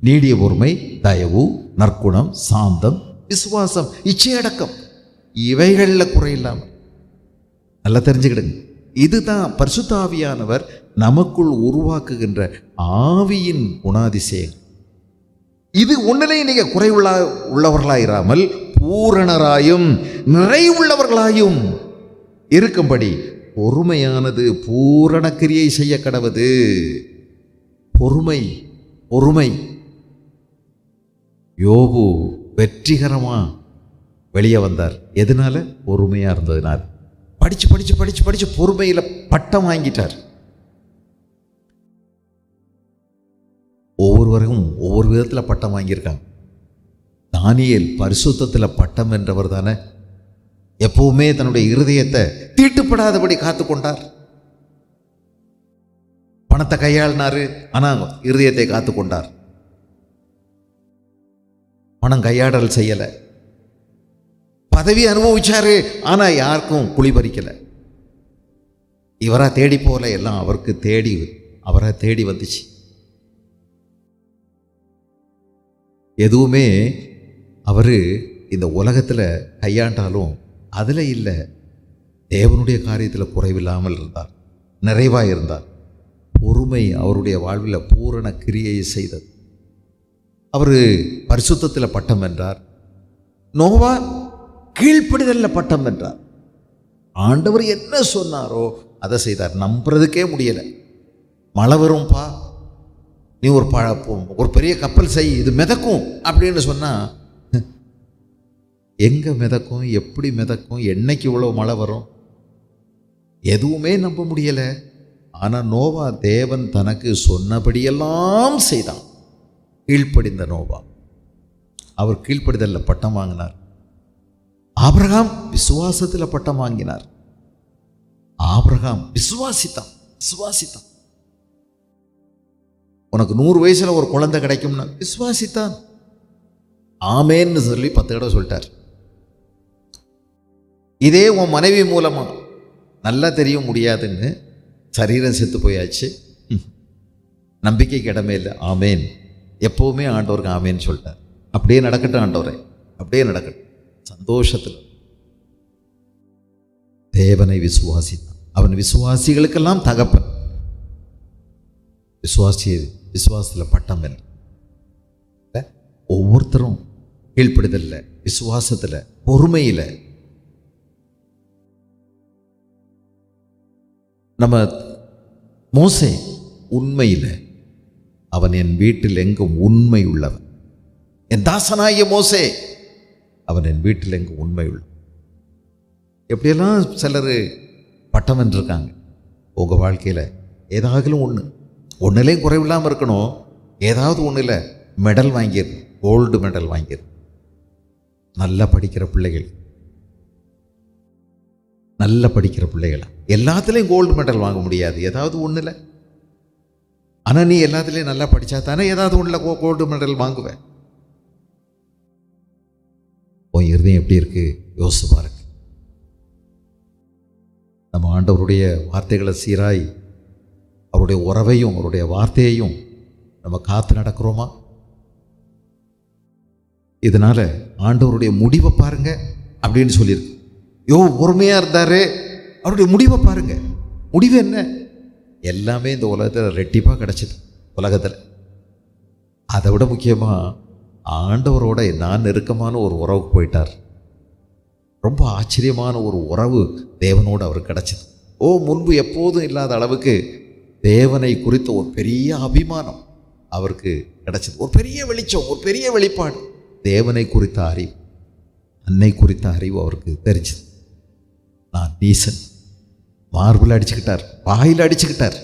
நீடிய பொறுமை, தயவு, நற்குணம், சாந்தம், விசுவாசம், இச்சையடக்கம், இவைகளில் குறையில்லாமல். நல்லா தெரிஞ்சுக்கிடுங்க. இதுதான் பரிசுத்த ஆவியானவர் நமக்குள் உருவாக்குகின்ற ஆவியின் குணாதிசயம். இது ஒன்றிலே நீங்க உள்ளவர்களாயிராமல் பூரணராயும் நிறைவுள்ளவர்களாயும் இருக்கும்படி பொறுமையானது பூரண கிரியை செய்ய கடவது. பொறுமை பொறுமை. யோபு வெற்றிகரமா வெளியே வந்தார். எதனால? பொறுமையா இருந்ததுனால. படிச்சு படிச்சு படிச்சு படிச்சு பொறுமையில பட்டம் வாங்கிட்டார். ஒவ்வொருவரும் ஒவ்வொரு விதத்தில் பட்டம் வாங்கியிருக்காங்க. தானியேல் பரிசுத்தத்தில் பட்டம் வென்றவர் தானே. எப்பவுமே தன்னுடைய இருதயத்தை தீட்டுப்படாதபடி காத்து கொண்டார். பணத்தை கையாளினாரு, ஆனால் இருதயத்தை காத்து கொண்டார். பணம் கையாடல் செய்யலை. பதவி அனுபவிச்சாரு, ஆனால் யாருக்கும் குழி பறிக்கலை. இவரா தேடி போல, எல்லாம் அவரை தேடி வந்துச்சு. எதுவுமே அவர் இந்த உலகத்தில் கையாண்டாலும் அதில் இல்லை, தேவனுடைய காரியத்தில் குறைவில்லாமல் இருந்தார், நிறைவாக இருந்தார். பொறுமை அவருடைய வாழ்வில் பூரண கிரியையை செய்தது. அவர் பரிசுத்தத்தில் பட்டம் வென்றார். நோவா கீழ்ப்படிதலில் பட்டம் வென்றார். ஆண்டவர் என்ன சொன்னாரோ அதை செய்தார். நம்புறதுக்கே முடியலை. மழை வரும்பா, நீ ஒரு பெரிய கப்பல் செய், இது மிதக்கும் அப்படின்னு சொன்னால் எங்கே மிதக்கும், எப்படி மிதக்கும், என்னைக்கு இவ்வளோ மழை வரும், எதுவுமே நம்ப முடியலை. ஆனால் நோவா தேவன் தனக்கு சொன்னபடியெல்லாம் செய்தான். கீழ்ப்படிந்த நோவா. அவர் கீழ்ப்படிதலில் பட்டம் வாங்கினார். ஆபிரகாம் விசுவாசத்தில் பட்டம் வாங்கினார். ஆபிரகாம் விசுவாசித்தான். உனக்கு 100 வயசுல ஒரு குழந்தை கிடைக்கும்னா விசுவாசித்தான். ஆமேன்னு சொல்லி 10 தடவை சொல்லிட்டார். இதே உன் மனைவி மூலமா நல்லா தெரிய முடியாதுன்னு சரீரம் செத்து போயாச்சு, நம்பிக்கைக்கு இடமே இல்லை, ஆமேன். எப்பவுமே ஆண்டவருக்கு ஆமேன்னு சொல்லிட்டார். அப்படியே நடக்கட்டும் ஆண்டவரே, அப்படியே நடக்கட்டும். சந்தோஷத்தில் தேவனை விசுவாசித்தான். அவன் விசுவாசிகளுக்கெல்லாம் தகப்பன். விசுவாசத்தில் பட்டம் வென்ற ஒவ்வொருத்தரும் கீழ்ப்படிதல்ல, விசுவாசத்தில், பொறுமையில். நம்ம மோசே உண்மையில், அவன் என் வீட்டில் எங்கும் உண்மை உள்ளவன். என் தாசனாகிய மோசே, அவன் என் வீட்டில் எங்கும் உண்மை உள்ளவன். எப்படியெல்லாம் சிலர் பட்டம் வென்றிருக்காங்க. உங்கள் வாழ்க்கையில் ஏதாகலும் ஒன்றுலேயும் குறைவில்லாமல் இருக்கணும். ஏதாவது ஒன்றில் மெடல் வாங்கிடு, கோல்டு மெடல் வாங்கிடு. நல்லா படிக்கிற பிள்ளைகள், எல்லாத்துலேயும் கோல்டு மெடல் வாங்க முடியாது, ஏதாவது ஒன்றில். ஆனால் நீ எல்லாத்துலேயும் நல்லா படித்தா தானே ஏதாவது ஒன்றில் கோல்டு மெடல் வாங்குவேன். உன் இருதயம் எப்படி இருக்கு யோசிச்சு பாருங்க. நம்ம ஆண்டவருடைய வார்த்தைகளை சீராய், அவருடைய உறவையும் அவருடைய வார்த்தையையும் நம்ம காத்து நடக்கிறோமா? இதனால ஆண்டவருடைய முடிவை பாருங்க அப்படின்னு சொல்லியிருக்கு. பொறுமையா இருந்தாரு, அவருடைய முடிவை பாருங்க. முடிவு என்ன? எல்லாமே இந்த உலகத்தில் ரெட்டிப்பாக கிடைச்சிது. உலகத்தில் அதை விட முக்கியமாக ஆண்டவரோட நான் நெருக்கமான ஒரு உறவுக்கு போயிட்டார். ரொம்ப ஆச்சரியமான ஒரு உறவு தேவனோடு அவருக்கு கிடைச்சிது. முன்பு எப்போதும் இல்லாத அளவுக்கு தேவனை குறித்த ஒரு பெரிய அபிமானம் அவருக்கு கிடைச்சது. ஒரு பெரிய வெளிச்சம், ஒரு பெரிய வெளிப்பாடு. தேவனை குறித்த அறிவு, அன்னை குறித்த அறிவு அவருக்கு தெரிஞ்சது. நான் நீசன். மார்பில் அடிச்சுக்கிட்டார், வாயில் அடிச்சுக்கிட்டார்.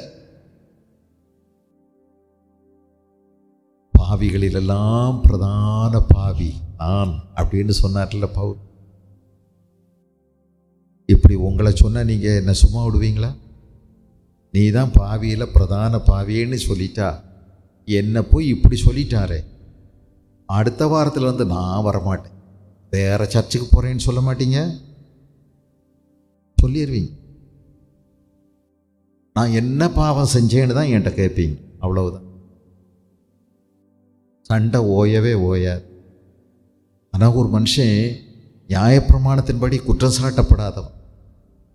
பாவிகளிலெல்லாம் பிரதான பாவி நான் அப்படின்னு சொன்னார்ல பவுல். இப்படி உங்களை சொன்ன நீங்கள் என்ன சும்மா விடுவீங்களா? நீ தான் பாவியில் பிரதான பாவின்னு சொல்லிட்டா, என்னை போய் இப்படி சொல்லிட்டாரே, அடுத்த வாரத்தில் நான் வரமாட்டேன், வேற சர்ச்சுக்கு போகிறேன்னு சொல்ல மாட்டீங்க? சொல்லிடுவீங்க. நான் என்ன பாவம் செஞ்சேன்னு தான் என்கிட்ட கேட்பீங்க. அவ்வளவுதான். சண்டை ஓயவே ஓயாது. ஆனால் ஒரு மனுஷன் நியாயப்பிரமாணத்தின்படி குற்றம் சாட்டப்படாதவன்,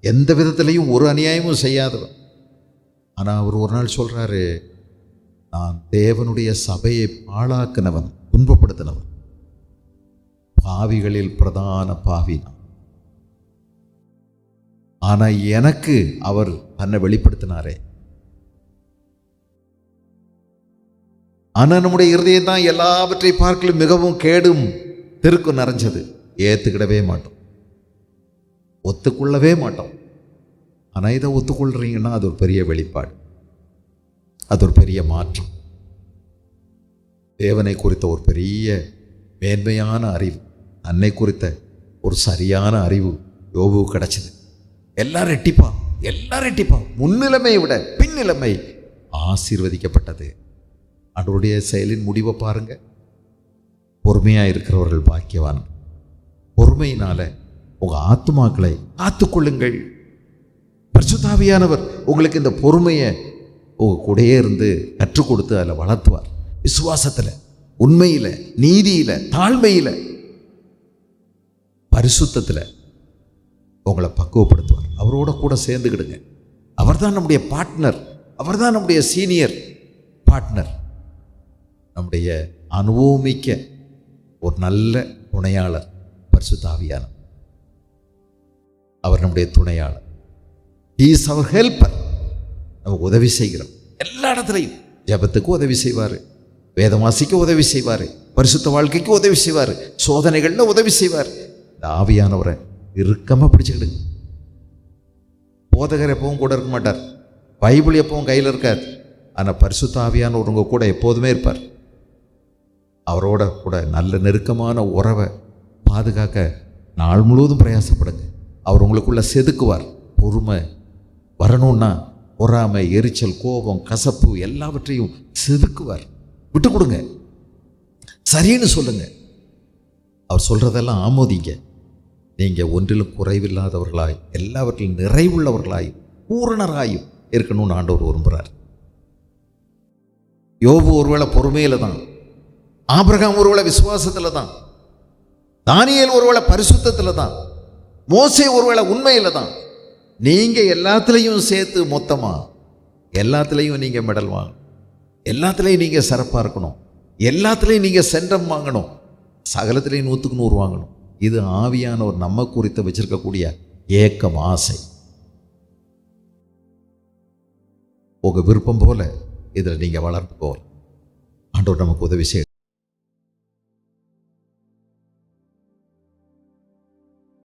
எந்த விதத்திலையும் ஒரு அநியாயமும் செய்யாதவன். ஆனால் அவர் ஒரு நாள் சொல்கிறாரு, நான் தேவனுடைய சபையை பாழாக்கினவன், துன்பப்படுத்தினவன், பாவிகளில் பிரதான பாவி நான். ஆனால் எனக்கு அவர் தன்னை வெளிப்படுத்தினாரே. ஆனால் நம்முடைய இருதயம் தான் எல்லாவற்றை பார்க்கலும் மிகவும் கேடும் தெருக்கும் நிறைஞ்சது. ஏற்றுக்கிடவே மாட்டோம், ஒத்துக்கொள்ளவே மாட்டோம். ஆனால் இதை ஒத்துக்கொள்றீங்கன்னா அது ஒரு பெரிய வெளிப்பாடு, அது ஒரு பெரிய மாற்றம். தேவனை குறித்த ஒரு பெரிய மேன்மையான அறிவு, தன்னை குறித்த ஒரு சரியான அறிவு யோபு கிடைச்சது. எல்லாரும் ரெட்டிப்பா முன்னிலைமையை விட பின்னிலைமை ஆசீர்வதிக்கப்பட்டது. அவருடைய செயலின் முடிவை பாருங்க. பொறுமையாக இருக்கிறவர்கள் பாக்கியவான். பொறுமையினால உங்கள் ஆத்துமாக்களை காத்துக்கொள்ளுங்கள். பரிசுத்த ஆவியானவர் உங்களுக்கு இந்த பொறுமையை உங்கள் கூடயே இருந்து கற்றுக் கொடுத்து அதில் வளர்த்துவார். விசுவாசத்தில், உண்மையில், நீதியில், தாழ்மையில், பரிசுத்தத்தில் உங்களை பக்குவப்படுத்துவார். அவரோட கூட சேர்ந்துக்கிடுங்க. அவர் தான் நம்முடைய பார்ட்னர், அவர் தான் நம்முடைய சீனியர் பார்ட்னர், நம்முடைய அனுபவமிக்க ஒரு நல்ல துணையாளர் பரிசுத்த ஆவியானவர். அவர் நம்முடைய துணையாளர். He is our helper. நமக்கு உதவி செய்கிறோம். எல்லா இடத்துலையும் ஜெபத்துக்கு உதவி செய்வார், வேதவாசிக்கு உதவி செய்வார், பரிசுத்த வாழ்க்கைக்கு உதவி செய்வார், சோதனைகளில் உதவி செய்வார். இந்த ஆவியானவரை இறுக்கமாக பிடிச்சிக்கிடுங்க. போதகர் எப்பவும் கூட இருக்க மாட்டார், பைபிள் எப்பவும் கையில் இருக்காது. ஆனால் பரிசுத்த ஆவியானவர் உங்கள் கூட எப்போதுமே இருப்பார். அவரோட கூட நல்ல நெருக்கமான உறவை பாதுகாக்க நாள் முழுவதும் பிரயாசப்படுங்க. அவர் உங்களுக்குள்ள செதுக்குவார். பொறுமை வரணும்னா பொறாமை, எரிச்சல், கோபம், கசப்பு எல்லாவற்றையும் செதுக்குவார். விட்டு கொடுங்க, சரின்னு சொல்லுங்க. அவர் சொல்றதெல்லாம் ஆமோதிங்க. நீங்கள் ஒன்றிலும் குறைவில்லாதவர்களாய், எல்லாவற்றிலும் நிறைவுள்ளவர்களாயும் பூரணராயும் இருக்கணும்னு ஆண்டவர் விரும்புகிறார். யோபு ஒருவேளை பொறுமையில் தான், ஆபிரகாம் ஒருவேளை விசுவாசத்தில் தான், தானியேல் ஒருவேளை பரிசுத்தத்தில் தான், மோசே ஒருவேளை உண்மையில் தான். நீங்கள் எல்லாத்துலேயும் சேர்த்து மொத்தமாக எல்லாத்துலேயும் நீங்கள் மெடல் வாங்கணும், எல்லாத்துலேயும் நீங்கள் சிறப்பாக இருக்கணும், எல்லாத்துலேயும் நீங்கள் சென்றம் வாங்கணும், சகலத்துலேயும் 100க்கு 100 வாங்கணும். இது ஆவியானவர் நம்ம குறித்து வச்சிருக்கக்கூடிய ஏக்கம், ஆசை. உங்கள் விருப்பம் போல இதில் நீங்கள் வளர்ந்து போகலாம். ஆண்டவர் நமக்கு உதவி செய்ய